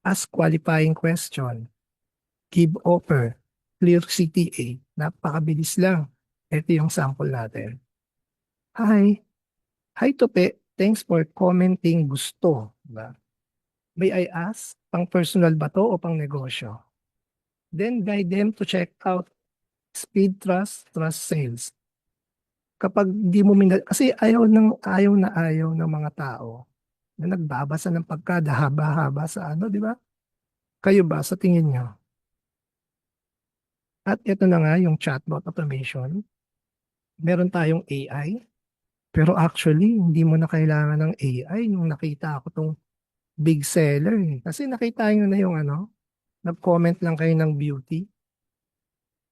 Ask qualifying question. Give offer. Clear CTA. Napakabilis lang. Ito yung sample natin. Hi. Hi Tope. Thanks for commenting gusto. Diba? May I ask, pang personal ba to o pang negosyo? Then guide them to check out Speed Trust, Trust Sales. Kapag di mo kasi ayaw ng mga tao na nagbabasa ng pagkadahaba-haba sa di ba? Kayo ba sa tingin nyo? At ito na nga yung chatbot automation. Meron tayong AI. Pero actually, hindi mo na kailangan ng AI nung nakita ko tong big seller. Kasi nakita nyo na yung nag-comment lang kayo ng beauty.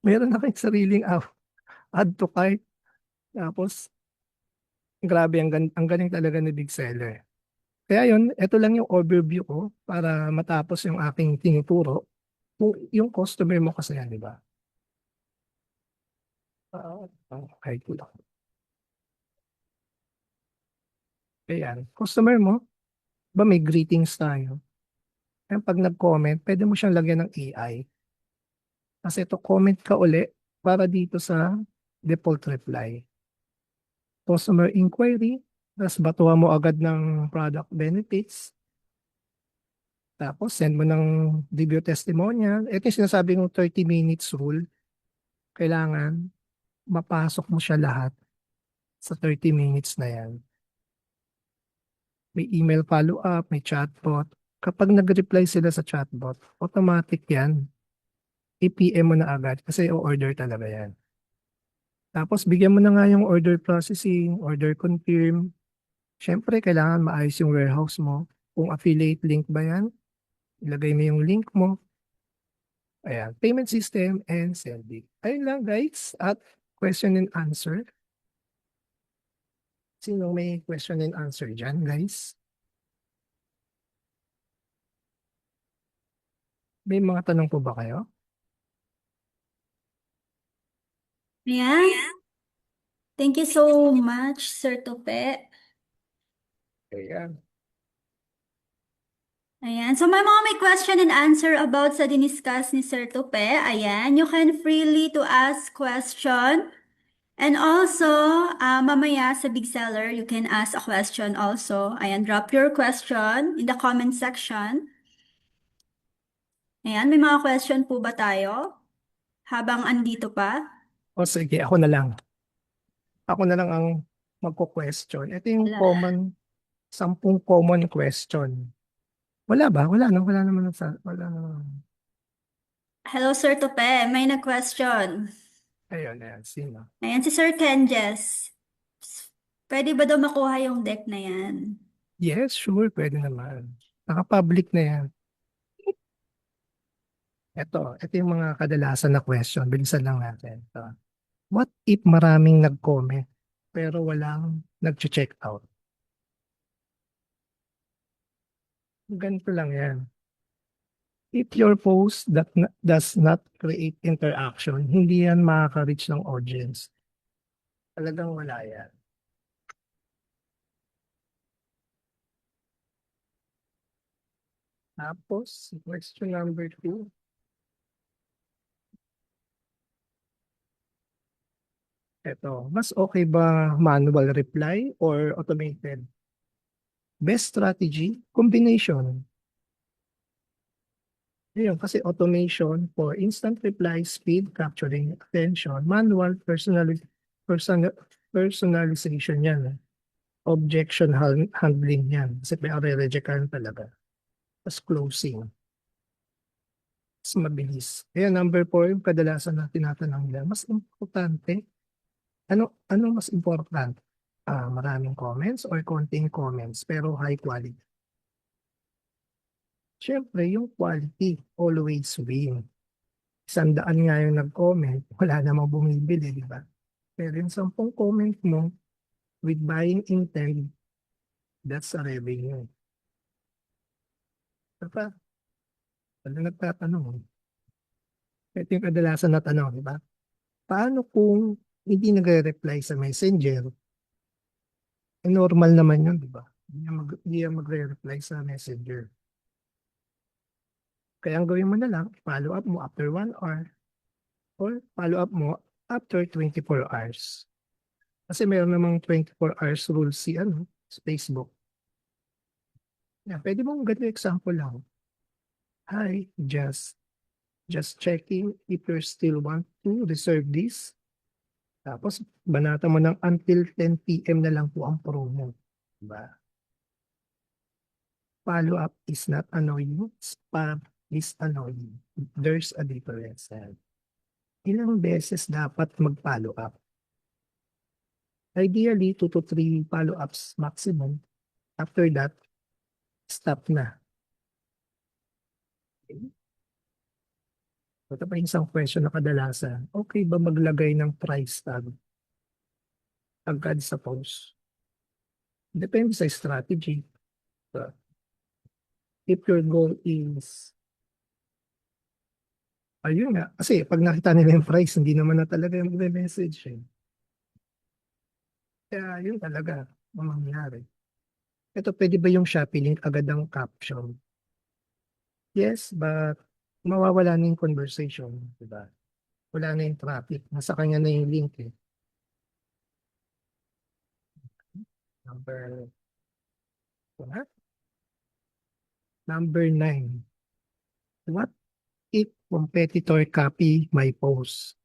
Meron na kayong sariling add to cart. Tapos, grabe, ang galing talaga ni big seller. Kaya yun, ito lang yung overview ko para matapos yung aking tinuturo. Yung customer mo kasi yan, di ba? Okay, ko lang. Ayan, customer mo, ba may greetings tayo? Kaya pag nag-comment, pwede mo siyang lagyan ng AI. Kasi ito, comment ka uli para dito sa default reply. Customer inquiry, tapos batuhan mo agad ng product benefits. Tapos send mo ng review testimonial. Ito yung sinasabi ng 30 minutes rule. Kailangan mapasok mo siya lahat sa 30 minutes na yan. May email follow-up, may chatbot. kapag nag-reply sila sa chatbot, automatic yan. I-PM mo na agad kasi o-order talaga yan. Tapos bigyan mo na nga yung order processing, order confirm. Siyempre, kailangan maayos yung warehouse mo. Kung affiliate link ba yan, ilagay mo yung link mo. Ayan, payment system and sending. Ayun lang guys, at question and answer. Sino may question and answer dyan guys? May mga tanong po ba kayo? Ayan. Thank you so much, Sir Tope. Ayan. Ayan. So, may question and answer about sa diniscuss ni Sir Tope. Ayan. You can freely to ask question. And also, mamaya sa Big Seller, you can ask a question also. Ayan. Drop your question in the comment section. Ayan. May mga question po ba tayo? Habang andito pa? O sige, ako na lang. Ako na lang ang magko-question. Ito yung Wala. common, 10 common question. Wala ba? Wala no? Wala naman. Wala naman. Hello, Sir Tope. May nag-question. Ayun, ayan. Sino? Ayan, si Sir Kenjes. Pwede ba daw makuha yung deck na yan? Yes, sure. Pwede naman. Naka-public na yan. Ito yung mga kadalasan na question. Bilisan lang natin. Ito. What if maraming nag-comment pero walang nag-check out? Ganito lang yan. If your post does not create interaction, hindi yan makaka-reach ng audience. Talagang wala yan. Tapos, question number 2. Ito, mas okay ba manual reply or automated? Best strategy, combination. Yun, kasi automation for instant reply, speed, capturing attention, manual personalization yan. Objection handling yan. Kasi may reject ka talaga. Tapos closing. Mas mabilis. Kaya number 4, yung kadalasan na tinatanong nila, mas importante. Ano mas important? Maraming comments or konting comments pero high quality? Siyempre, yung quality always win. 100 nga yung nag-comment, wala namang bumibili, di ba? Pero yung 10 comment mo with buying intent, that's a revenue. Diba? Wala nagtatanong. Ito yung kadalasan na tanong, di ba? Paano kung hindi nagre-reply sa messenger? Normal naman yun, di ba? Hindi yan magre-reply sa messenger. Kaya ang gawin mo na lang, follow up mo after 1 hour or follow up mo after 24 hours. Kasi meron namang 24 hours rule sa Facebook. Yeah, pwede mong ganito example lang. Hi, just checking if you still want to reserve this. Tapos, banata mo ng until 10 p.m. na lang po ang promo. Diba? Follow up is not annoying. Spam is annoying. There's a difference. Ilang beses dapat mag-follow up? Ideally, 2 to 3 follow-ups maximum. After that, stop na. Ito pa yung isang question na kadalasan. Okay ba maglagay ng price tag agad sa post? Depende sa strategy. If your goal is ayun nga, kasi pag nakita nila yung price, hindi naman na talaga yung message eh. Kaya yun talaga ang mangyayari. Ito, pwede ba yung Shopee link agad ang caption? Yes, but mawawala na yung conversation, diba? Wala na yung traffic. Nasa kanya na yung link eh. Number 9. What if competitor copy my post?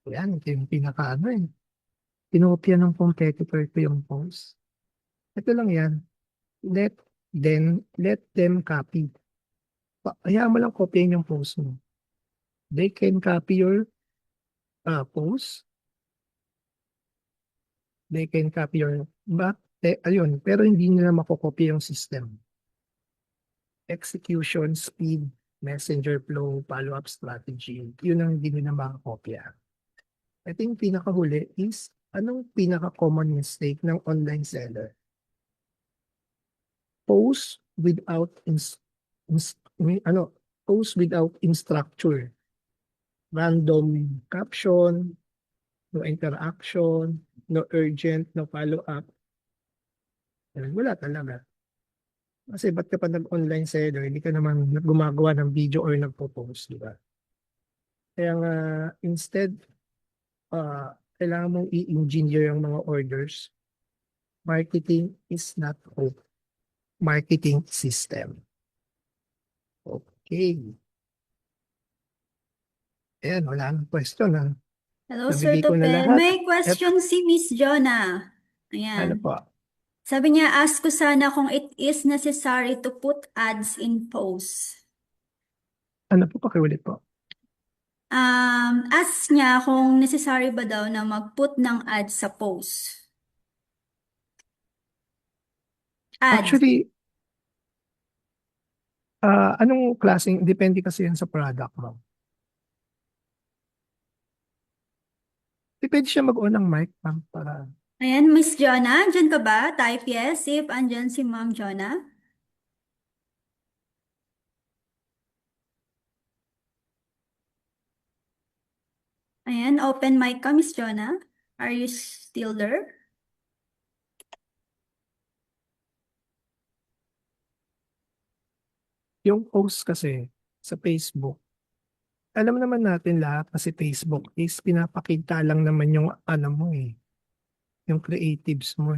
Yan, ito yung pinaka-ano eh. Pinopia ng competitor ko yung post. Ito lang yan. Let then let them copy. Hayaan mo lang copyin yung post mo. They can copy your post. They can copy your, ayun, pero hindi nila makokopya yung system. Execution, speed, messenger flow, follow-up strategy, yun ang hindi nila makakopya. I think pinakahuli is, anong pinaka-common mistake ng online seller? Post without post without structure. Random caption, no interaction, no urgent, no follow-up. Wala talaga. Kasi ba't ka pa nag-online seller, hindi ka naman gumagawa ng video or nagpo-post, di ba? Kaya nga, instead, kailangan mong i-engineer yung mga orders. Marketing is not hope. Marketing system. Okay. Ayan, wala nang question ha. Hello, Sir Nabigay ko na Tupel. lahat. May question si Miss Jonah. Ano Ayan. po? Sabi niya, ask ko sana kung it is necessary to put ads in posts. Ano po, pakiulit po? Ask niya kung necessary ba daw na mag-put ng ads sa post. Ads. Actually, anong klaseng, depende kasi yan sa product mo. Depende siya mag-on ng mic, ma'am, para Ayan, Miss Jonah, andyan ka ba? Type yes if andyan si Ma'am Jonah. Ayan, open mic ka, Miss Jonah. Are you still there? yung post kasi sa Facebook, alam naman natin lahat kasi Facebook is pinapakita lang naman yung ano mo yung creatives mo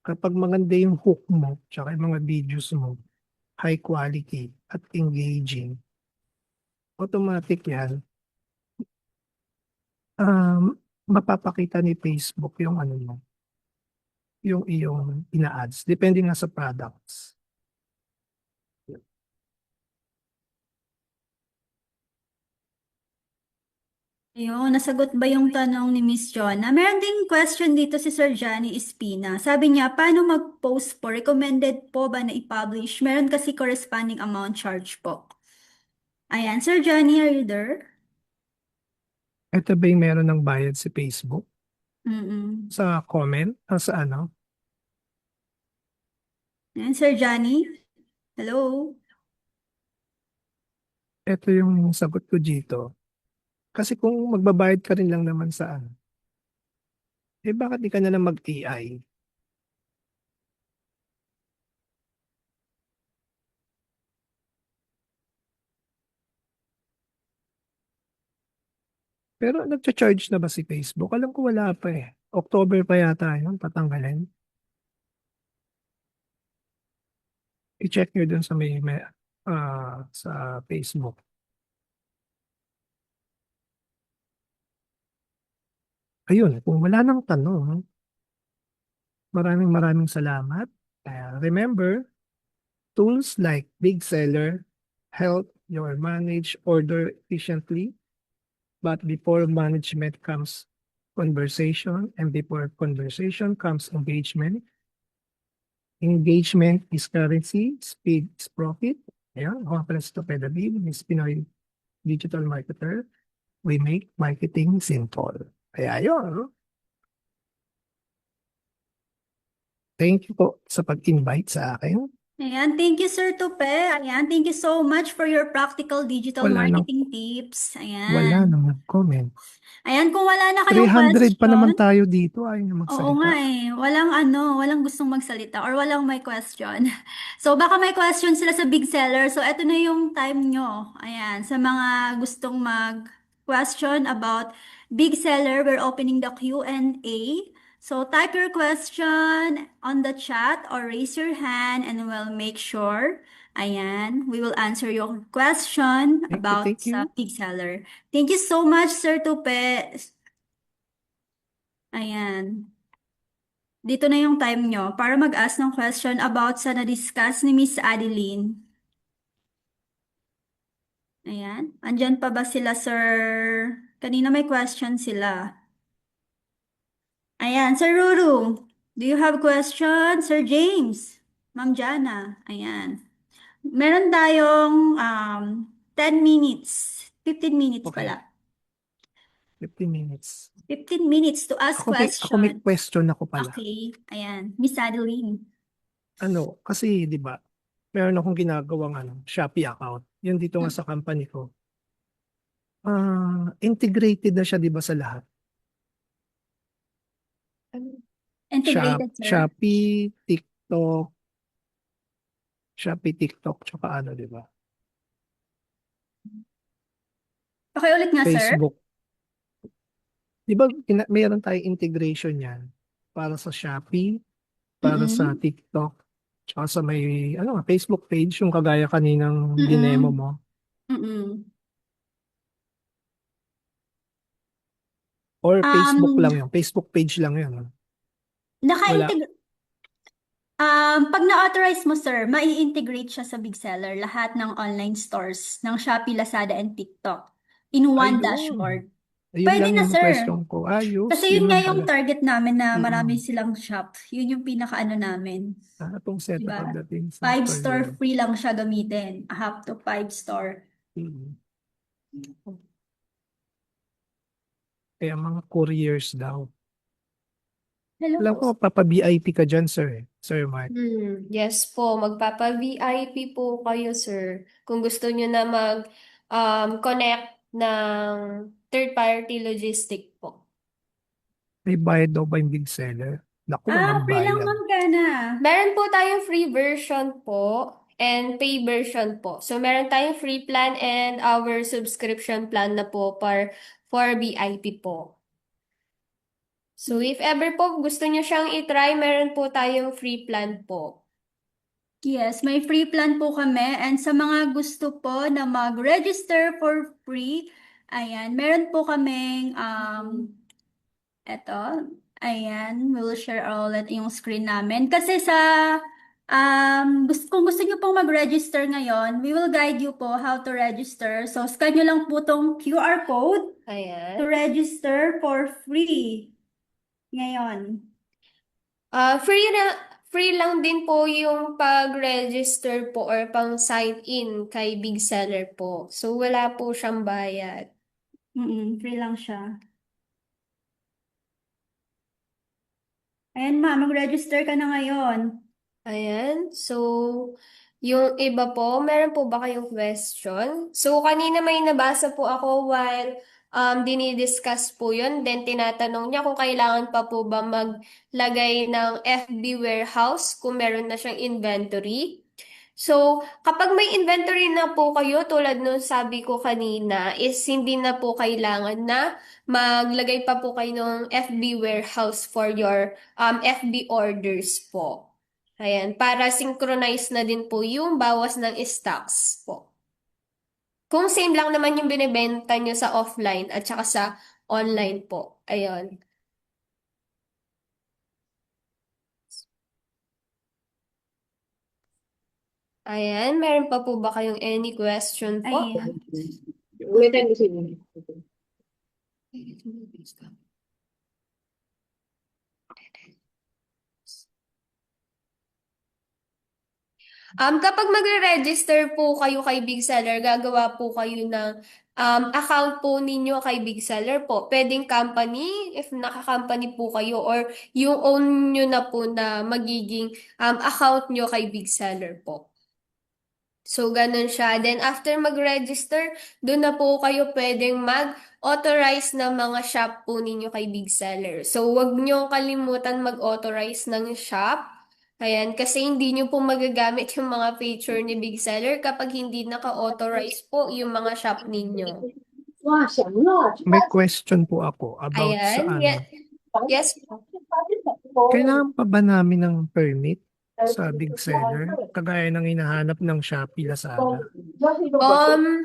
Kapag maganda yung hook mo, tsaka yung mga videos mo, high quality at engaging, automatic yan, mapapakita ni Facebook yung ano mo, yung iyong ina-ads. Depende nga sa products. Ayun, nasagot ba yung tanong ni Miss Jonah? Meron ding question dito si Sir Johnny Espina. Sabi niya, paano mag-post po? Recommended po ba na i-publish? Meron kasi corresponding amount charge po. Ayan, Sir Johnny, are you there? Ito ba yung meron ng bayad si Facebook? Mm-mm. Sa comment? Sa ano? Ayan, Sir Johnny? Hello? Ito yung sagot ko dito. Kasi kung magbabayad ka rin lang naman sa ano, bakit di ka na lang mag-AI? Pero nagcha-charge na ba si Facebook? Alam ko wala pa October pa yata yun, patanggalin. I-check nyo dun sa sa Facebook. Ayun, kung wala nang tanong, maraming salamat. Remember, tools like Big Seller help your manage order efficiently. But before management comes conversation, and before conversation comes engagement. Engagement is currency, speed is profit. Ayan, ako pala si Topeda B, Miss Pinoy Digital Marketer. We make marketing simple. Kaya yun. Thank you po sa pag-invite sa akin. Ayan, thank you, Sir Tupe. Ayan, thank you so much for your practical digital Wala nang, marketing tips. wala Ayan. nang nag-comment. Ayan, kung wala na kayong 300 pa naman question, tayo dito. Ayaw na oo nga magsalita. walang gustong magsalita or walang may question. So baka may question sila sa big seller. So eto na yung time nyo. Ayan, sa mga gustong mag-question about big seller, we're opening the Q&A. So type your question on the chat or raise your hand and we'll make sure, ayan, we will answer your question about Thank sa you. big seller. Thank you so much, Sir Tupe. Ayan. Dito na yung time nyo para mag-ask ng question about sa na-discuss ni Miss Adeline. Ayan. Andyan pa ba sila, sir? Kanina may question sila. Ayan, Sir Ruru. Do you have question? Sir James? Ma'am Jana? Ayan. Meron tayong 10 minutes. 15 minutes Okay, pala. 15 minutes. 15 minutes to ask Ako may question. question ako pala. Okay. Ayan. Miss Adeline. Kasi di ba, meron akong ginagawang Shopee account. Yun dito nga Mm. sa company ko. Integrated na siya di ba sa lahat? Integrated, sir. Shopee, TikTok, tsaka di ba? Pakiulit nga, sir. Facebook. Di ba, mayroon tayong integration yan para sa Shopee, para sa Mm-mm. TikTok, tsaka sa may, Facebook page, yung kagaya kaninang dinemo Mm-mm. mo. Mm-mm. Or Facebook Um, lang yun. Facebook page lang yun. Wala. naka-integrate. Pag na-authorize mo, sir, mai-integrate siya sa Big Seller, lahat ng online stores ng Shopee, Lazada, and TikTok in one Ayun. dashboard. Ayun Pwede lang na, yung sir. question ko. Ayos, Kasi yun yun nga lang yung pala. target namin na marami Mm-mm. silang shop. Yun yung pinaka-ano namin. Itong setup Diba? pagdating sa 5 store turnover. free lang siya gamitin. Up to 5 store. Mm. Kaya mga couriers daw. Hello Alam po. ko, papa-VIP ka dyan, sir. Sir Mark. Yes po, magpapa-VIP po kayo, sir. Kung gusto nyo na mag-connect ng third-party logistic po. May bayad daw ba yung big seller? Naku, walang Free lang, bayad. ma'am, Gana. Meron po tayong free version po and pay version po. So, meron tayong free plan and our subscription plan na po for VIP po. So, if ever po gusto nyo siyang itry, meron po tayong free plan po. Yes, may free plan po kami. And sa mga gusto po na mag-register for free, ayan, meron po kaming, eto, ayan, we'll share all that yung screen namin. Kasi kung gusto nyo pong mag-register ngayon, we will guide you po how to register. So, scan nyo lang po tong QR code to Ayan. register for free ngayon. Free lang din po yung pag-register po or pang-sign in kay Big Seller po. So, wala po siyang bayad. Free lang siya. Ayan, ma'am, mag-register ka na ngayon. Ayan. So, yung iba po, meron po ba kayong question? So, kanina may nabasa po ako while dinidiscuss po yun. Then, tinatanong niya kung kailangan pa po ba maglagay ng FB warehouse kung meron na siyang inventory. So, kapag may inventory na po kayo, tulad nung sabi ko kanina, is hindi na po kailangan na maglagay pa po kayo ng FB warehouse for your FB orders po. Ayan, para synchronize na din po yung bawas ng stocks po. Kung same lang naman yung binibenta nyo sa offline at saka sa online po. Ayun. Ayan, meron pa po ba kayong any question po? Ayan. Kapag magre-register po kayo kay Big Seller, gagawa po kayo ng account po ninyo kay Big Seller po. Pwedeng company, if naka-company po kayo, or yung own nyo na po na magiging account nyo kay Big Seller po. So, ganun siya. Then, after mag-register, doon na po kayo pwedeng mag-authorize ng mga shop po ninyo kay Big Seller. So, wag nyo kalimutan mag-authorize ng shop. Ayan, kasi hindi nyo po magagamit yung mga feature ni Big Seller kapag hindi naka-authorize po yung mga shop ninyo. May question po ako about sa Ayan, yes. Kailangan pa ba namin ng permit sa big seller? Kagaya ng hinahanap ng Shopee, Lazada. Um,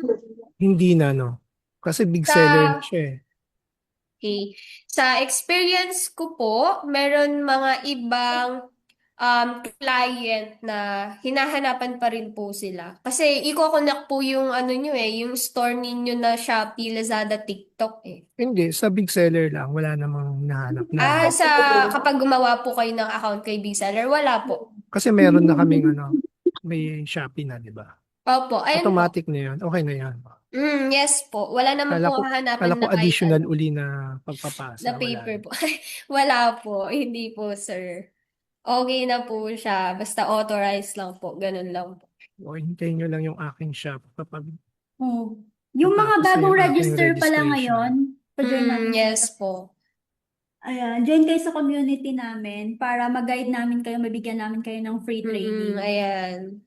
Hindi na, no? Kasi big seller na sa siya eh. Okay. Sa experience ko po, meron mga ibang client na hinahanapan pa rin po sila. Kasi i-connect po yung ano nyo yung store ninyo na Shopee, Lazada, TikTok eh. Hindi, sa big seller lang. Wala namang nahanap na. Kapag gumawa po kayo ng account kay Big Seller, wala po. Kasi meron na kaming may Shopee na, di ba? Opo, ayun po. Automatic na yun. Okay na yan. Yes po. Wala naman Kala po ko, hahanapan kala ko na kahit additional ano. uli na pagpapasa. Na Wala paper na. po. Wala po. Hindi po, sir. Okay na po siya. Basta authorized lang po. Ganun lang po. O hintayin nyo lang yung aking shop kapag Oh. Yung mga natapos na bagong yung aking register pala registration. ngayon, pa-join namin. Yes po. Ayan, join kayo sa community namin para mag-guide namin kayo, mabigyan namin kayo ng free training. Ayan.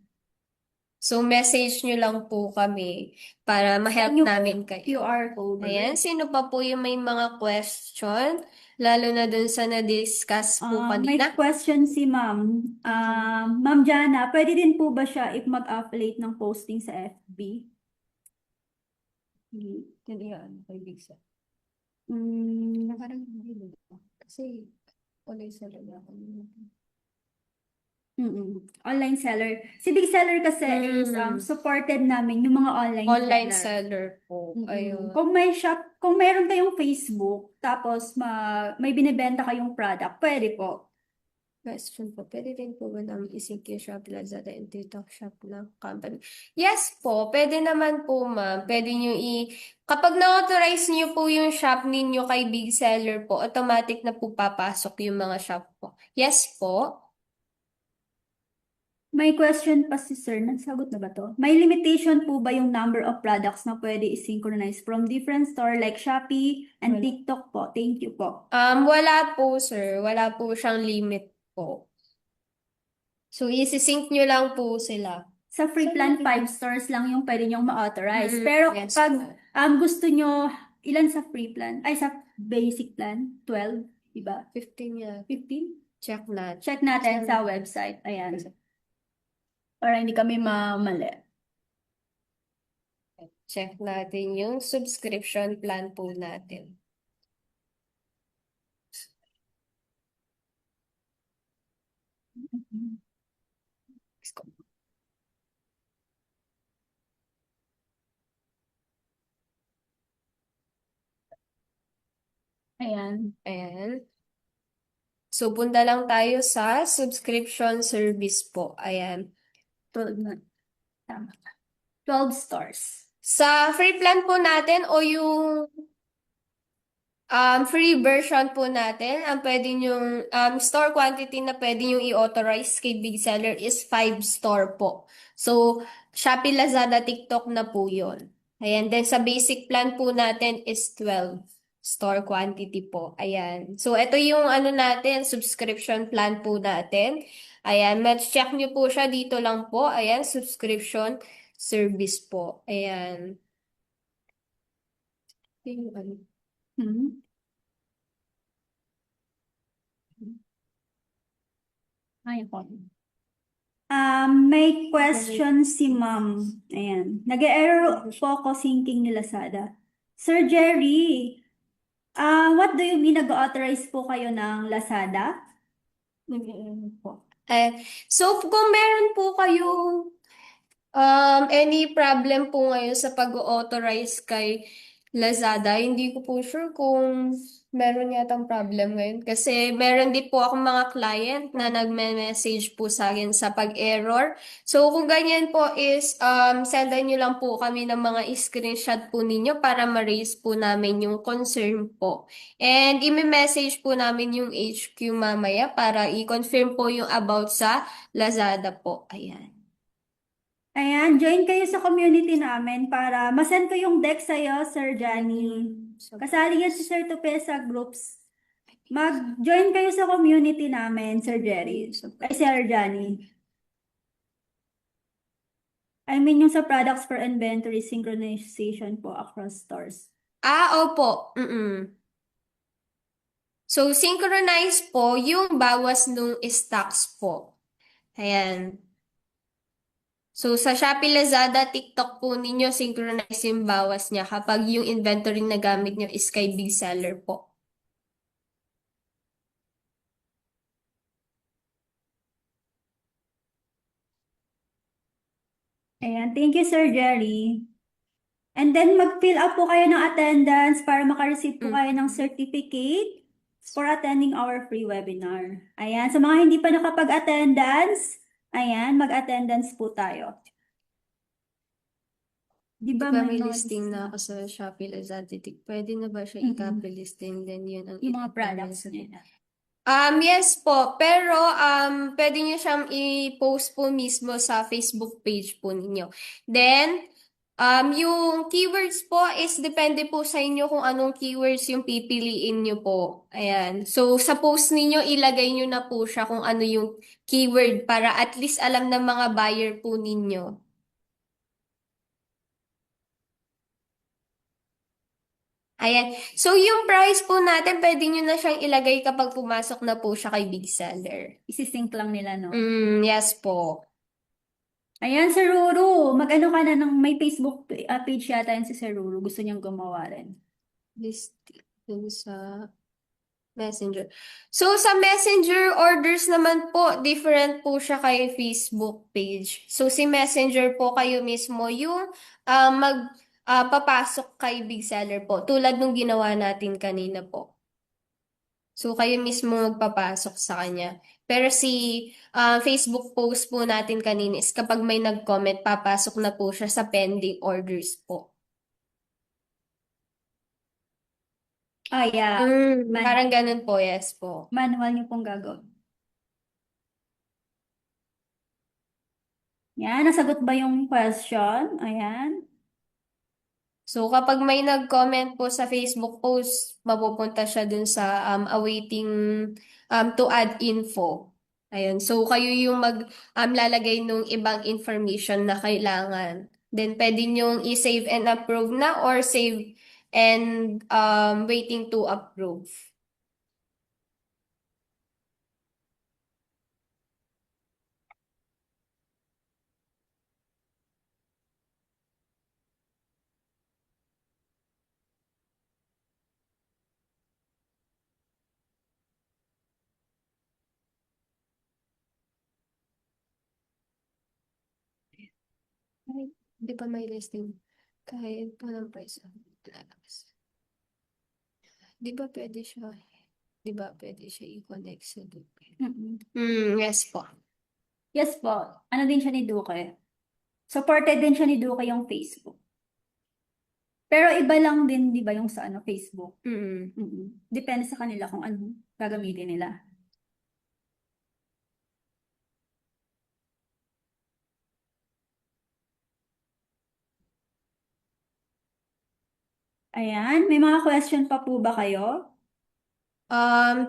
So, message nyo lang po kami para ma-help Send nyo namin kayo. QR code. Ayan, sino pa po yung may mga question? Lalo na dun sa na-discuss po May kanina. question si Ma'am. Ma'am Jana, pwede din po ba siya if mag-affiliate ng posting sa FB? Hindi yan, kay Big Sam. Mm, Parang hindi ba? Kasi online seller na ako. online seller. Si Big Seller kasi is supported namin yung mga Online seller. seller po. Mm-mm. Ayun. Kung may shop, kung meron kayong Facebook, tapos may binibenta kayong product, pwede po. Question po, pwede rin po ba namin i-sync yung Shop, Lazada, and TikTok shop ng company? Yes po, pwede naman po ma'am. Pwede nyo kapag na-authorize nyo po yung shop ninyo kay Big Seller po, automatic na po papasok yung mga shop po. Yes po. May question pa si Sir. Nagsagot na ba to? May limitation po ba yung number of products na pwede i-synchronize from different store like Shopee and Wala. TikTok po? Thank you po. Wala po sir. Wala po siyang limit po. So, isi-sync nyo lang po sila. Sa free plan, 5 stores lang yung pwede nyong ma-authorize. Mm, Pero yes pag po. gusto nyo, ilan sa free plan? Ay, sa basic plan? 12, diba? 15 yan. 15? Check natin. Check natin sa website. Ayan. Para hindi kami mamali. Check natin yung subscription plan po natin. Let's go. Ayan. Ayan. So, punta lang tayo sa subscription service po. Ayan. 12 na. Tama. 12 stores. Sa free plan po natin o yung free version po natin, ang pwede yung store quantity na pwede yung i-authorize kay Big Seller is 5 store po. So, Shopee, Lazada, TikTok na po yun. Ayan. Then, sa basic plan po natin is 12 store quantity po. Ayan. So, ito yung ano natin, subscription plan po natin. Ayan. Let's check nyo po siya dito lang po. Ayan, subscription service po. Ayan. Yung ano. Ay, ako. May question si Ma'am. Ayan. Nag-error po ako syncing ni Lazada. Sir Jerry, what do you mean nag-authorize po kayo ng Lazada? Po. So, kung meron po kayong any problem po ngayon sa pag-authorize kay Lazada, hindi ko po sure kung meron yatang problem ngayon. Kasi meron din po akong mga client na nagme-message po sa akin sa pag-error. So, kung ganyan po is, sendan nyo lang po kami ng mga screenshot po ninyo para ma-raise po namin yung concern po. And, imi-message po namin yung HQ mamaya para i-confirm po yung about sa Lazada po. Ayan. Ayan, join kayo sa community namin para masend ko yung deck sa'yo, Sir Johnny. Kasali yan si Sir Tupe sa groups. Mag-join kayo sa community namin, Sir Jerry. Ay, Sir Johnny. I mean yung sa products for inventory synchronization po across stores. Opo. So, synchronize po yung bawas nung stocks po. Ayan. So, sa Shopee, Lazada, TikTok po ninyo, synchronize yung bawas niya kapag yung inventory na gamit nyo is kay Big Seller po. Ayan, thank you, Sir Jerry. And then mag-fill up po kayo ng attendance para makareceive po kayo ng certificate for attending our free webinar. Ayan, sa mga hindi pa nakapag-attendance, ayan, mag-attendance po tayo. Di Di ba ba may may mga listing na ako sa Shopee Lazada? Pwede na ba siya Mm-mm. i-copy listing? Then yun ang yung mga itatanong products sa nila? Yes po, pero pwede niyo siyang i-post po mismo sa Facebook page po ninyo. Then, yung keywords po is depende po sa inyo kung anong keywords yung pipiliin niyo po. Ayan. So, sa post ninyo, ilagay niyo na po siya kung ano yung keyword para at least alam ng mga buyer po ninyo. Ayan. So, yung price po natin, pwede nyo na siyang ilagay kapag pumasok na po siya kay Big Seller. Isisync lang nila, no? Yes po. Ayan, Sir Ruru, mag-ano ka na ng may Facebook page yata yan si Sir Ruru. Gusto niyang gumawa rin. Listing dun sa Messenger. So, sa Messenger orders naman po, different po siya kay Facebook page. So, si Messenger po kayo mismo yung papasok kay Big Seller po. Tulad nung ginawa natin kanina po. So, kayo mismo magpapasok sa kanya. Pero si Facebook post po natin kanina is kapag may nag-comment, papasok na po siya sa pending orders po. Yeah. Parang ganun po, yes po. Manual niyo pong gagawin. Yan, nasagot ba yung question? Ayan. So, kapag may nag-comment po sa Facebook post, mapupunta siya dun sa awaiting to add info. Ayun. So, kayo yung lalagay nung ibang information na kailangan. Then, pwede nyong i-save and approve na or save and waiting to approve. Ay, di ba may listing? Kahit walang price lalabas. Di ba pwede siya? Di ba pwede siya i-connect sa Duke? Yes po. Yes po. Ano din siya ni Duque? Supported din siya ni Duque yung Facebook. Pero iba lang din, di ba, yung sa Facebook? Depende sa kanila kung ano gagamitin nila. Ayan, may mga question pa po ba kayo?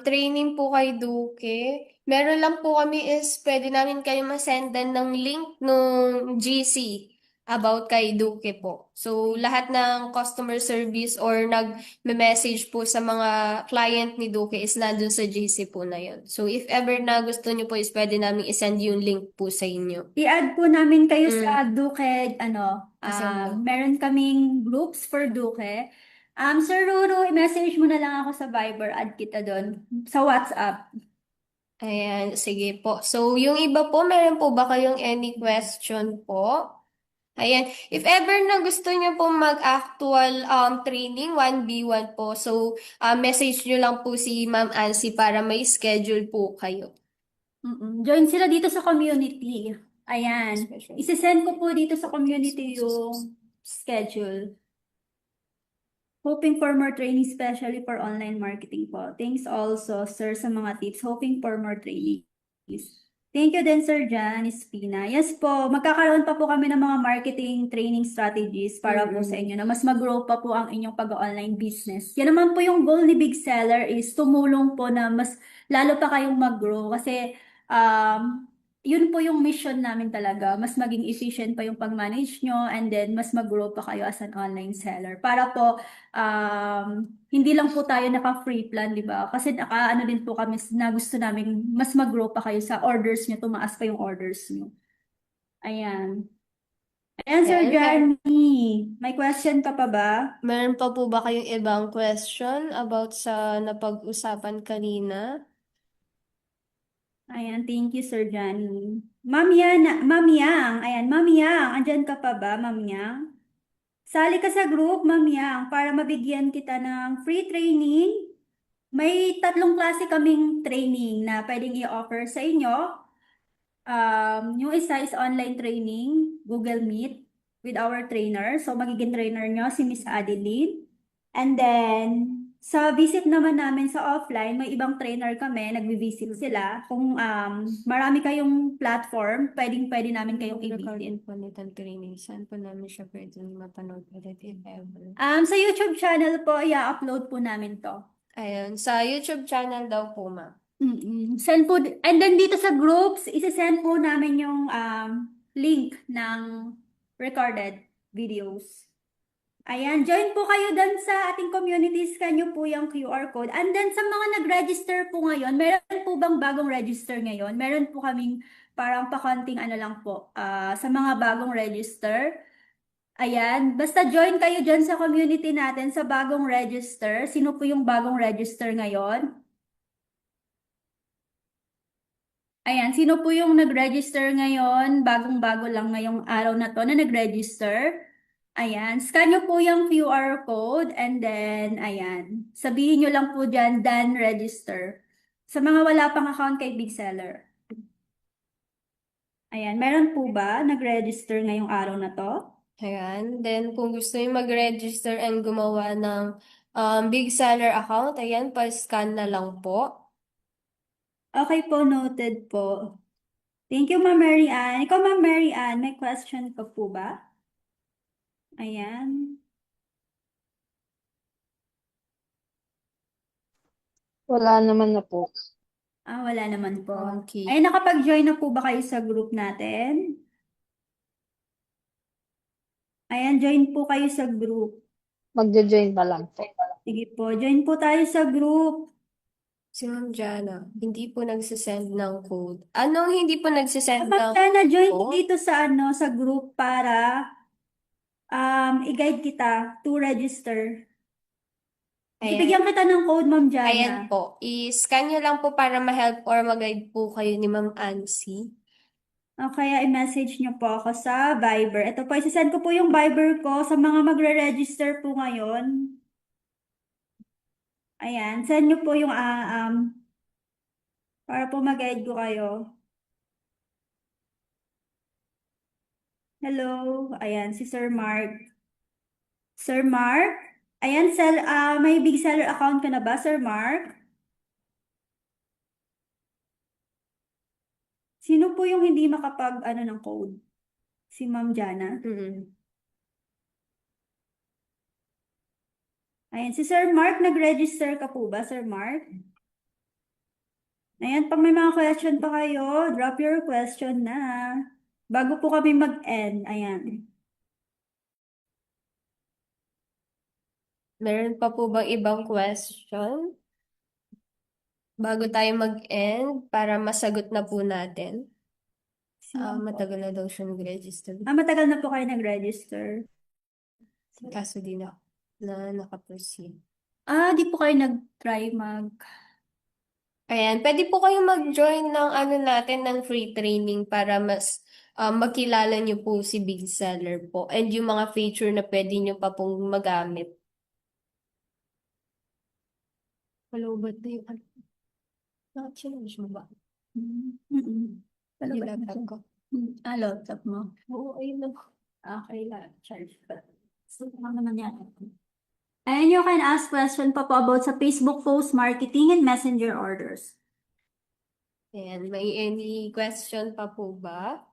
Training po kay Duke. Meron lang po kami is pwede namin kayo masendan ng link nung GC about kay Duke po. So, lahat ng customer service or nag-message po sa mga client ni Duke is nandun sa GC po na yun. So, if ever na gusto nyo po is pwede namin isend yung link po sa inyo. I-add po namin kayo sa Duque, Messenger. meron kaming groups for Duque. Sir Ruru, i-message mo na lang ako sa Viber, add kita doon, sa WhatsApp. Ayan, sige po. So, yung iba po, meron po ba kayong any question po? Ayan, if ever na gusto niyo po mag-actual training, 1v1 po. So, message niyo lang po si Ma'am Ansi para may schedule po kayo. Join sila dito sa community. Ayan. Isisend ko po dito sa community yung schedule. Hoping for more training, especially for online marketing po. Thanks also, sir, sa mga tips. Hoping for more training. Thank you din, Sir Jan Espina. Yes po, magkakaroon pa po kami ng mga marketing training strategies para po sa inyo na mas mag-grow pa po ang inyong pag-online business. Yan naman po yung goal ni Big Seller is tumulong po na mas lalo pa kayong mag-grow kasi yun po yung mission namin talaga, mas maging efficient pa yung pag-manage nyo and then mas mag-grow pa kayo as an online seller. Para po, hindi lang po tayo naka-free plan, di ba? Kasi ano din po kami na gusto namin mas mag-grow pa kayo sa orders nyo, tumaas pa yung orders nyo. Ayan. Ayan, Sir Ayan, Johnny. May question pa ba? Meron pa po ba kayong ibang question about sa napag-usapan kanina? Ayan, thank you, Sir Johnny. Ma'am Yang, ayan, Ma'am Yang, andyan ka pa ba, Ma'am Yang? Sali ka sa group, Ma'am Yang, para mabigyan kita ng free training. May 3 klase kaming training na pwedeng i-offer sa inyo. Yung isa is online training, Google Meet with our trainer. So, magiging trainer nyo si Miss Adeline. And then, sa visit naman namin sa offline, may ibang trainer kami, nagbi-visit sila. Kung marami kayong platform, pwede namin kayong i-visit. Recording po nitong training. Saan po namin siya pwedeng mapanood ulit if ever? Sa YouTube channel po, i-upload po namin to. Ayun, sa YouTube channel daw po, ma'am. Send po, and then dito sa groups, isa-send po namin yung link ng recorded videos. Ayan, join po kayo dan sa ating community, scan nyo po yung QR code. And then sa mga nag-register po ngayon, meron po bang bagong register ngayon? Meron po kaming parang pakonting ano lang po, sa mga bagong register. Ayan, basta join kayo dyan sa community natin sa bagong register. Sino po yung bagong register ngayon? Ayan, sino po yung nag-register ngayon? Bagong-bago lang ngayong araw na to na nag-register. Ayan, scan nyo po yung QR code and then, ayan, sabihin nyo lang po dyan, done register. Sa mga wala pang account kay Big Seller. Ayan, meron po ba nag-register ngayong araw na to? Ayan. Then, kung gusto niyo mag-register and gumawa ng Big Seller account, ayan, pa-scan na lang po. Okay po, noted po. Thank you, Ma'am Mary Ann. Ikaw, Ma'am Mary Ann, may question ka po ba? Ayan. Wala naman na po. Wala naman po. Okay. Ay, nakapag-join na po ba kayo sa group natin? Ayan, join po kayo sa group. Magjo-join pa lang po. Sige po, join po tayo sa group. Si Ma'am Jana, hindi po nagsisend ng code. Anong hindi po nagsisend ng Magkana join po code? dito sa sa group para i-guide kita to register. Ayan. Ibigyan kita ng code, Ma'am Jana. Ayan po. I-scan nyo lang po para ma-help or mag-guide po kayo ni Ma'am Ansi. Kaya i-message nyo po ako sa Viber. Ito po, isasend ko po yung Viber ko sa mga magre-register po ngayon. Ayan, send nyo po yung para po mag-guide ko kayo. Hello, ayan, si Sir Mark. Sir Mark? Ayan, may Big Seller account ka na ba, Sir Mark? Sino po yung hindi makapag, ng code? Si Ma'am Jana? Ayan, si Sir Mark, nag-register ka po ba, Sir Mark? Ayan, pag may mga question pa kayo, drop your question na. Bago po kami mag-end, ayan. Meron pa po bang ibang question? Bago tayo mag-end, para masagot na po natin. Matagal na daw siya nag-register. Matagal na po kayo nag-register. Kaso di na nakaproceed. Di po kayo nag-try Ayan, pwede po kayo mag-join ng natin ng free training para mas makilala nyo po si Big Seller po and yung mga feature na pwede nyo pa pong magamit. Malobot na yung Naka-change mo ba? Yung laptop ko. Laptop mo. Oo, ayun na. Okay lang, charge pa. So, ano naman yan? And you can ask question pa po about sa Facebook post marketing and messenger orders. Ayan, may any question pa po ba?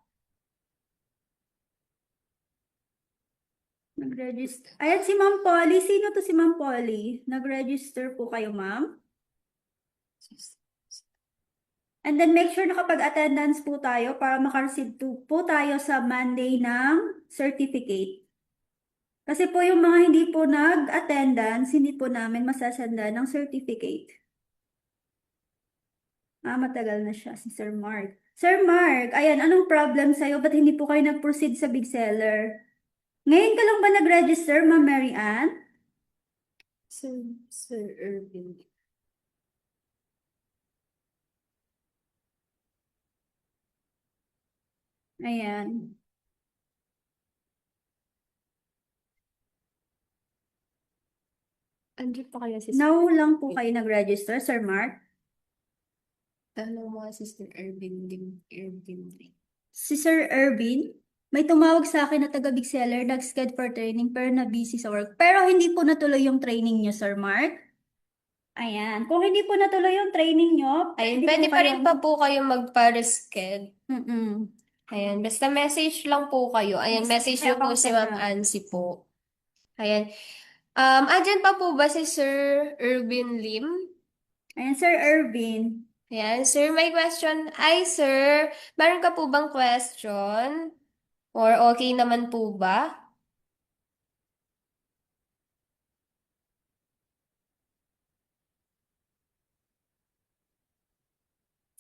Nag-register. Ayan si Ma'am Polly. Sino to si Ma'am Polly? Nag-register po kayo, Ma'am? And then make sure nakapag-attendance po tayo para makareceive po tayo sa Monday ng certificate. Kasi po yung mga hindi po nag-attendance, hindi po namin masasanda ng certificate. Matagal na siya si Sir Mark. Sir Mark, ayan, anong problem sa'yo? Ba't hindi po kayo nag-proceed sa Big Seller? Ngayon ka lang ba nag-register, Ma'am Mary Ann? Sir Irvin. Ayan. Andun pa kaya si Now lang po kayo nag-register, Sir Mark. Tanong mo si Sister Irvin Lee. Si Sir Irvin, may tumawag sa akin na taga Big Seller, nag-schedule for training pero na busy sa work. Pero hindi po natuloy yung training niyo, Sir Mark. Ayan. Kung hindi po natuloy yung training niyo, Ayun, pwede pwede po pa rin kayong... pa po kayo magpa-resched. Mm-mm. Ayan, basta message lang po kayo. Ayan, message May niyo po account si ka Ma'am na. Ansi po. Ayan. Andyan pa po ba si Sir Irvin Lim? Ayan, Sir Irvin. Ayan, sir, may question. Ay, sir, meron ka po bang question? Or okay naman po ba?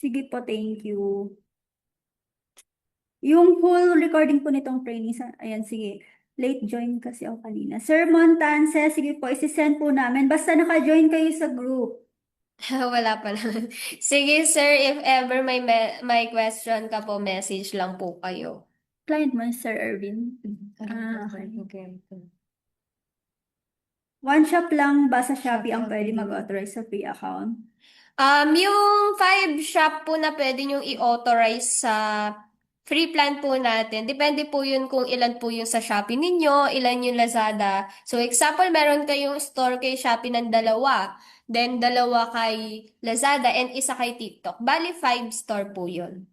Sige po, thank you. Yung full recording po nitong training, ayan, sige. Late join kasi ako kanina. Sir Montanse, sige po, isi-send po namin. Basta naka-join kayo sa group. Wala pa naman. Sige, sir, if ever may question ka po, message lang po kayo. Client mo, Sir Irvin. Okay. Okay. One shop lang ba sa Shopee ang Shopee pwede ang mag-authorize sa free account? Yung 5 shop po na pwede nyong i-authorize sa free plan po natin, depende po yun kung ilan po yung sa Shopee ninyo, ilan yung Lazada. So, example, meron kayong store kay Shopee ng dalawa, then dalawa kay Lazada, and isa kay TikTok. Bali, 5 store po yun.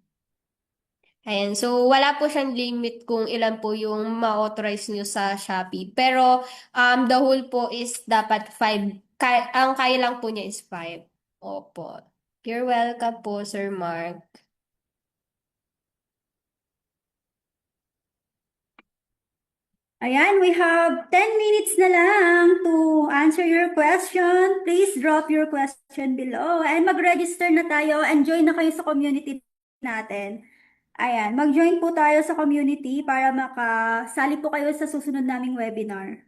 Ayan, so wala po siyang limit kung ilan po yung ma-authorize nyo sa Shopee. Pero, the whole po is dapat 5. Ang kaya lang po niya is 5. Opo. You're welcome po, Sir Mark. Ayan, we have 10 minutes na lang to answer your question. Please drop your question below and mag-register na tayo and join na kayo sa community natin. Ayan, mag-join po tayo sa community para makasali po kayo sa susunod naming webinar.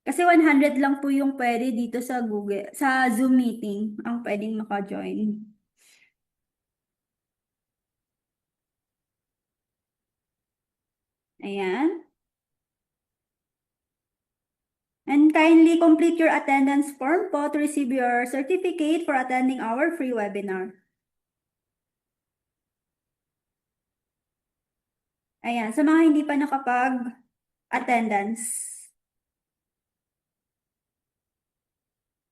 Kasi 100 lang po yung pwede dito sa Google, sa Zoom meeting ang pwedeng maka-join. Ayan. And kindly complete your attendance form po to receive your certificate for attending our free webinar. Ayan, sa mga hindi pa nakapag-attendance.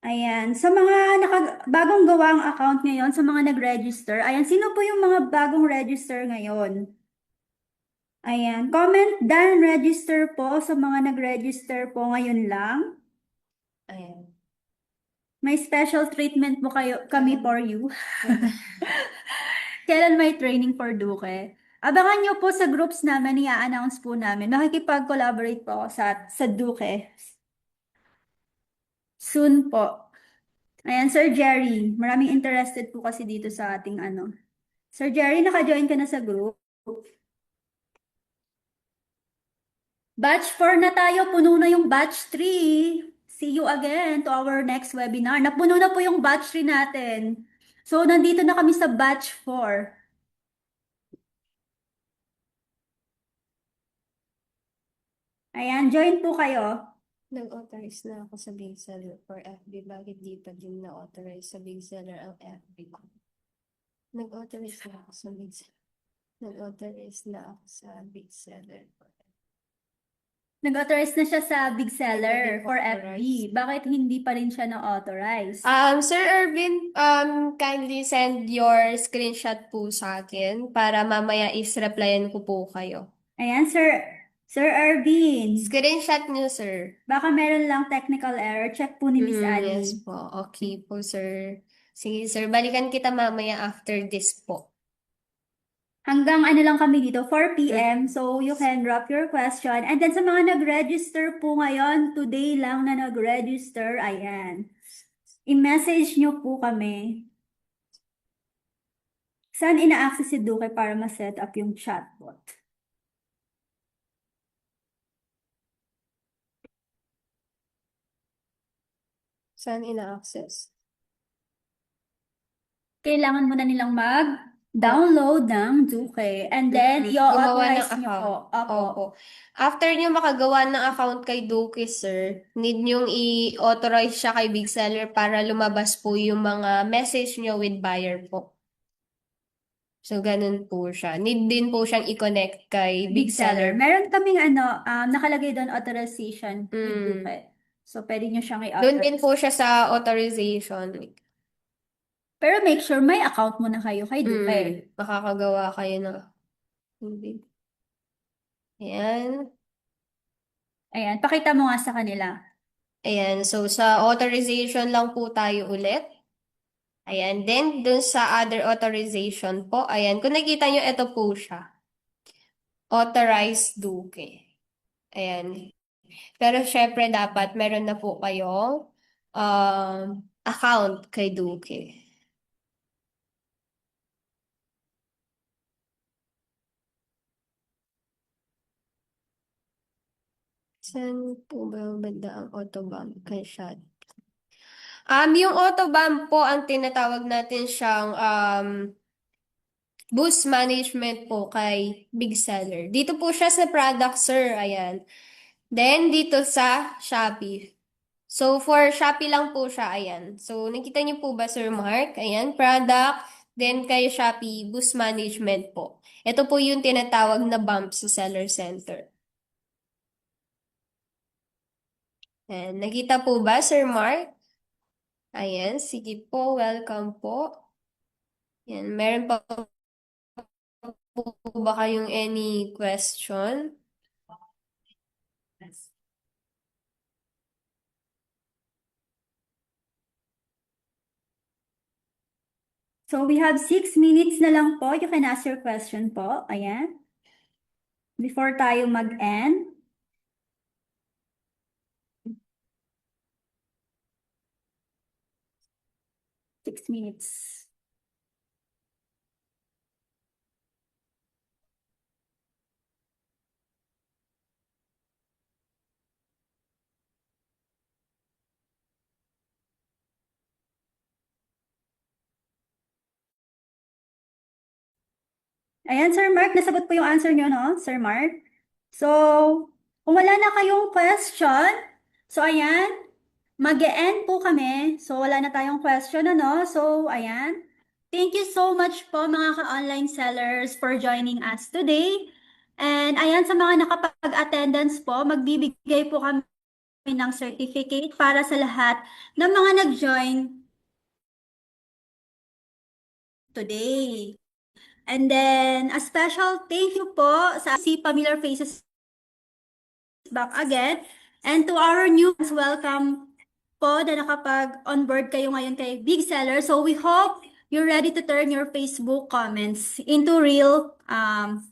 Ayan, sa mga bagong gawa ang account ngayon, sa mga nag-register, ayan, sino po yung mga bagong register ngayon? Ayan, comment done register po sa mga nag-register po ngayon lang. Ayan. May special treatment po kami for you. Kailan may training for Duke? Abangan nyo po sa groups namin, i-announce po namin. Makikipag-collaborate po ako sa Duke. Soon po. Ayan, Sir Jerry. Maraming interested po kasi dito sa ating ano. Sir Jerry, naka-join ka na sa group. Batch 4 na tayo. Puno na yung batch 3. See you again to our next webinar. Napuno na po yung batch 3 natin. So, nandito na kami sa batch 4. Ayan, join po kayo. Nag-authorize na ako sa Big Seller for FB. Bakit di pa din na-authorize sa Big Seller ang FB ko? Nag-authorize na ako sa Big Seller. Nag-authorize na ako sa Big Seller for FB. Nag-authorize na siya sa Big Seller Hindi for authorized. FB. Bakit hindi pa rin siya na-authorize? Sir Irvin, kindly send your screenshot po sa akin para mamaya is-replyan ko po kayo. Ayan, Sir Arvin. Screenshot niyo, sir. Baka meron lang technical error. Check po ni Miss Yes Annie. po. Okay po, sir. Sige, sir. Balikan kita mamaya after this po. Hanggang ano lang kami dito, 4 p.m. So, you can drop your question. And then sa mga nag-register po ngayon, today lang na nag-register, ayan. I-message nyo po kami. Saan ina-access si Duque para ma-set up yung chatbot? Saan ina-access? Kailangan mo na nilang Download ng Duke. And then, Gumawa ng i-authorize nyo po. account. Opo. Opo. After nyo makagawa ng account kay Duki, sir, need nyong i-authorize siya kay Big Seller para lumabas po yung mga message nyo with buyer po. So, ganun po siya. Need din po siyang i-connect kay Big Big seller. Seller. Meron kaming nakalagay doon authorization with Mm. Duke. So, pwede nyo siyang Doon din i-authorize. po siya sa authorization. Pero make sure may account muna kayo kay Duke. Makakagawa kayo ng hindi. Ayan. Ayan, pakita mo nga sa kanila. Ayan. So, sa authorization lang po tayo ulit. Ayan. Then, dun sa other authorization po, ayan. Kung nakita nyo, ito po siya. Authorized Duke. Ayan. Pero, syempre, dapat meron na po kayong account kay Duke. Saan po ba yung banda ang autobomb kay Shad? Yung autobomb po, ang tinatawag natin siyang boost management po kay Big Seller. Dito po siya sa product, sir. Ayan. Then, dito sa Shopee. So, for Shopee lang po siya. Ayan. So, nakita niyo po ba, Sir Mark? Ayan, product. Then, kay Shopee, boost management po. Ito po yung tinatawag na bump sa Seller Center. Ayan. Nakita po ba, Sir Mark? Ayan. Sige po. Welcome po. Ayan. Meron pa po ba kayong any question? So, we have 6 minutes na lang po. You can ask your question po. Ayan. Before tayo mag-end. Six minutes. Ayan, Sir Mark, nasagot po yung answer nyo, no? Sir Mark? So, kung wala na kayong question, so ayan, mag-e-end po kami. So, wala na tayong question, ano? So, ayan. Thank you so much po mga ka-online sellers for joining us today. And ayan, sa mga nakapag-attendance po, magbibigay po kami ng certificate para sa lahat ng mga nag-join today. And then, a special thank you po sa si Familiar Faces back again. And to our new welcome po na nakapag-onboard kayo ngayon kay Big Seller. So we hope you're ready to turn your Facebook comments into real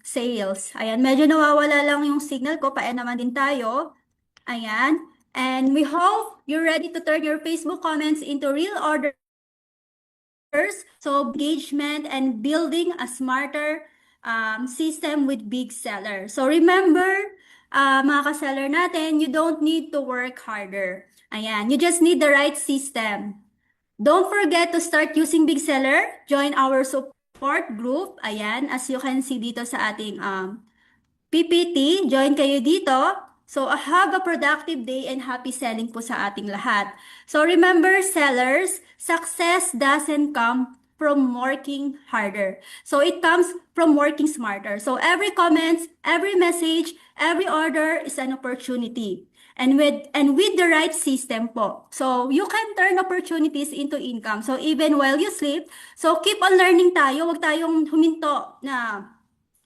sales. Ayan, medyo nawawala lang yung signal ko. Paen naman din tayo. Ayan. And we hope you're ready to turn your Facebook comments into real orders. So engagement and building a smarter system with Big Seller. So remember, mga ka-seller natin, you don't need to work harder. Ayan, you just need the right system. Don't forget to start using Big Seller. Join our support group. Ayan, as you can see dito sa ating PPT. Join kayo dito. So, have a productive day and happy selling po sa ating lahat. So, remember, sellers, success doesn't come from working harder. So, it comes from working smarter. So, every comment, every message, every order is an opportunity. And with the right system po. So, you can turn opportunities into income. So, even while you sleep, so keep on learning tayo. Huwag tayong huminto na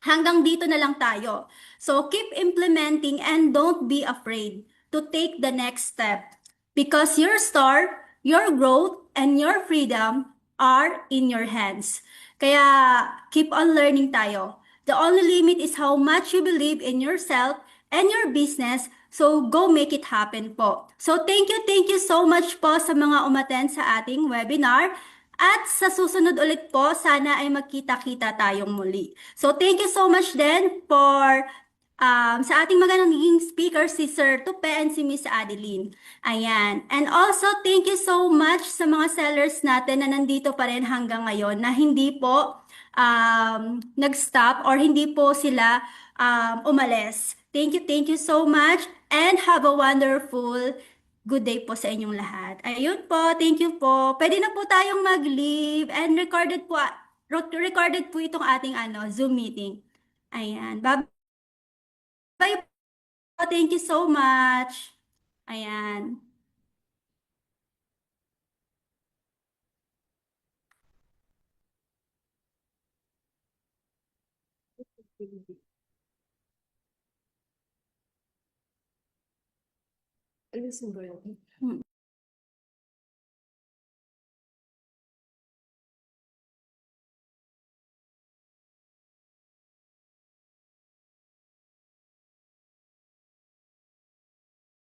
hanggang dito na lang tayo. So, keep implementing and don't be afraid to take the next step. Because your start, your growth, and your freedom are in your hands. Kaya, keep on learning tayo. The only limit is how much you believe in yourself and your business. So, go make it happen po. So, thank you so much po sa mga umattend sa ating webinar. At sa susunod ulit po, sana ay magkita-kita tayong muli. So, thank you so much then for sa ating magandang speaker, si Sir Tupe and si Miss Adeline. Ayan. And also, thank you so much sa mga sellers natin na nandito pa rin hanggang ngayon na hindi po nag-stop or hindi po sila umalis. Thank you so much and have a wonderful good day po sa inyong lahat. Ayun po, thank you po. Pwede na po tayong mag-leave and recorded po itong ating Zoom meeting. Ayan. Bye po. Thank you so much. Ayan. Alisin ko yun.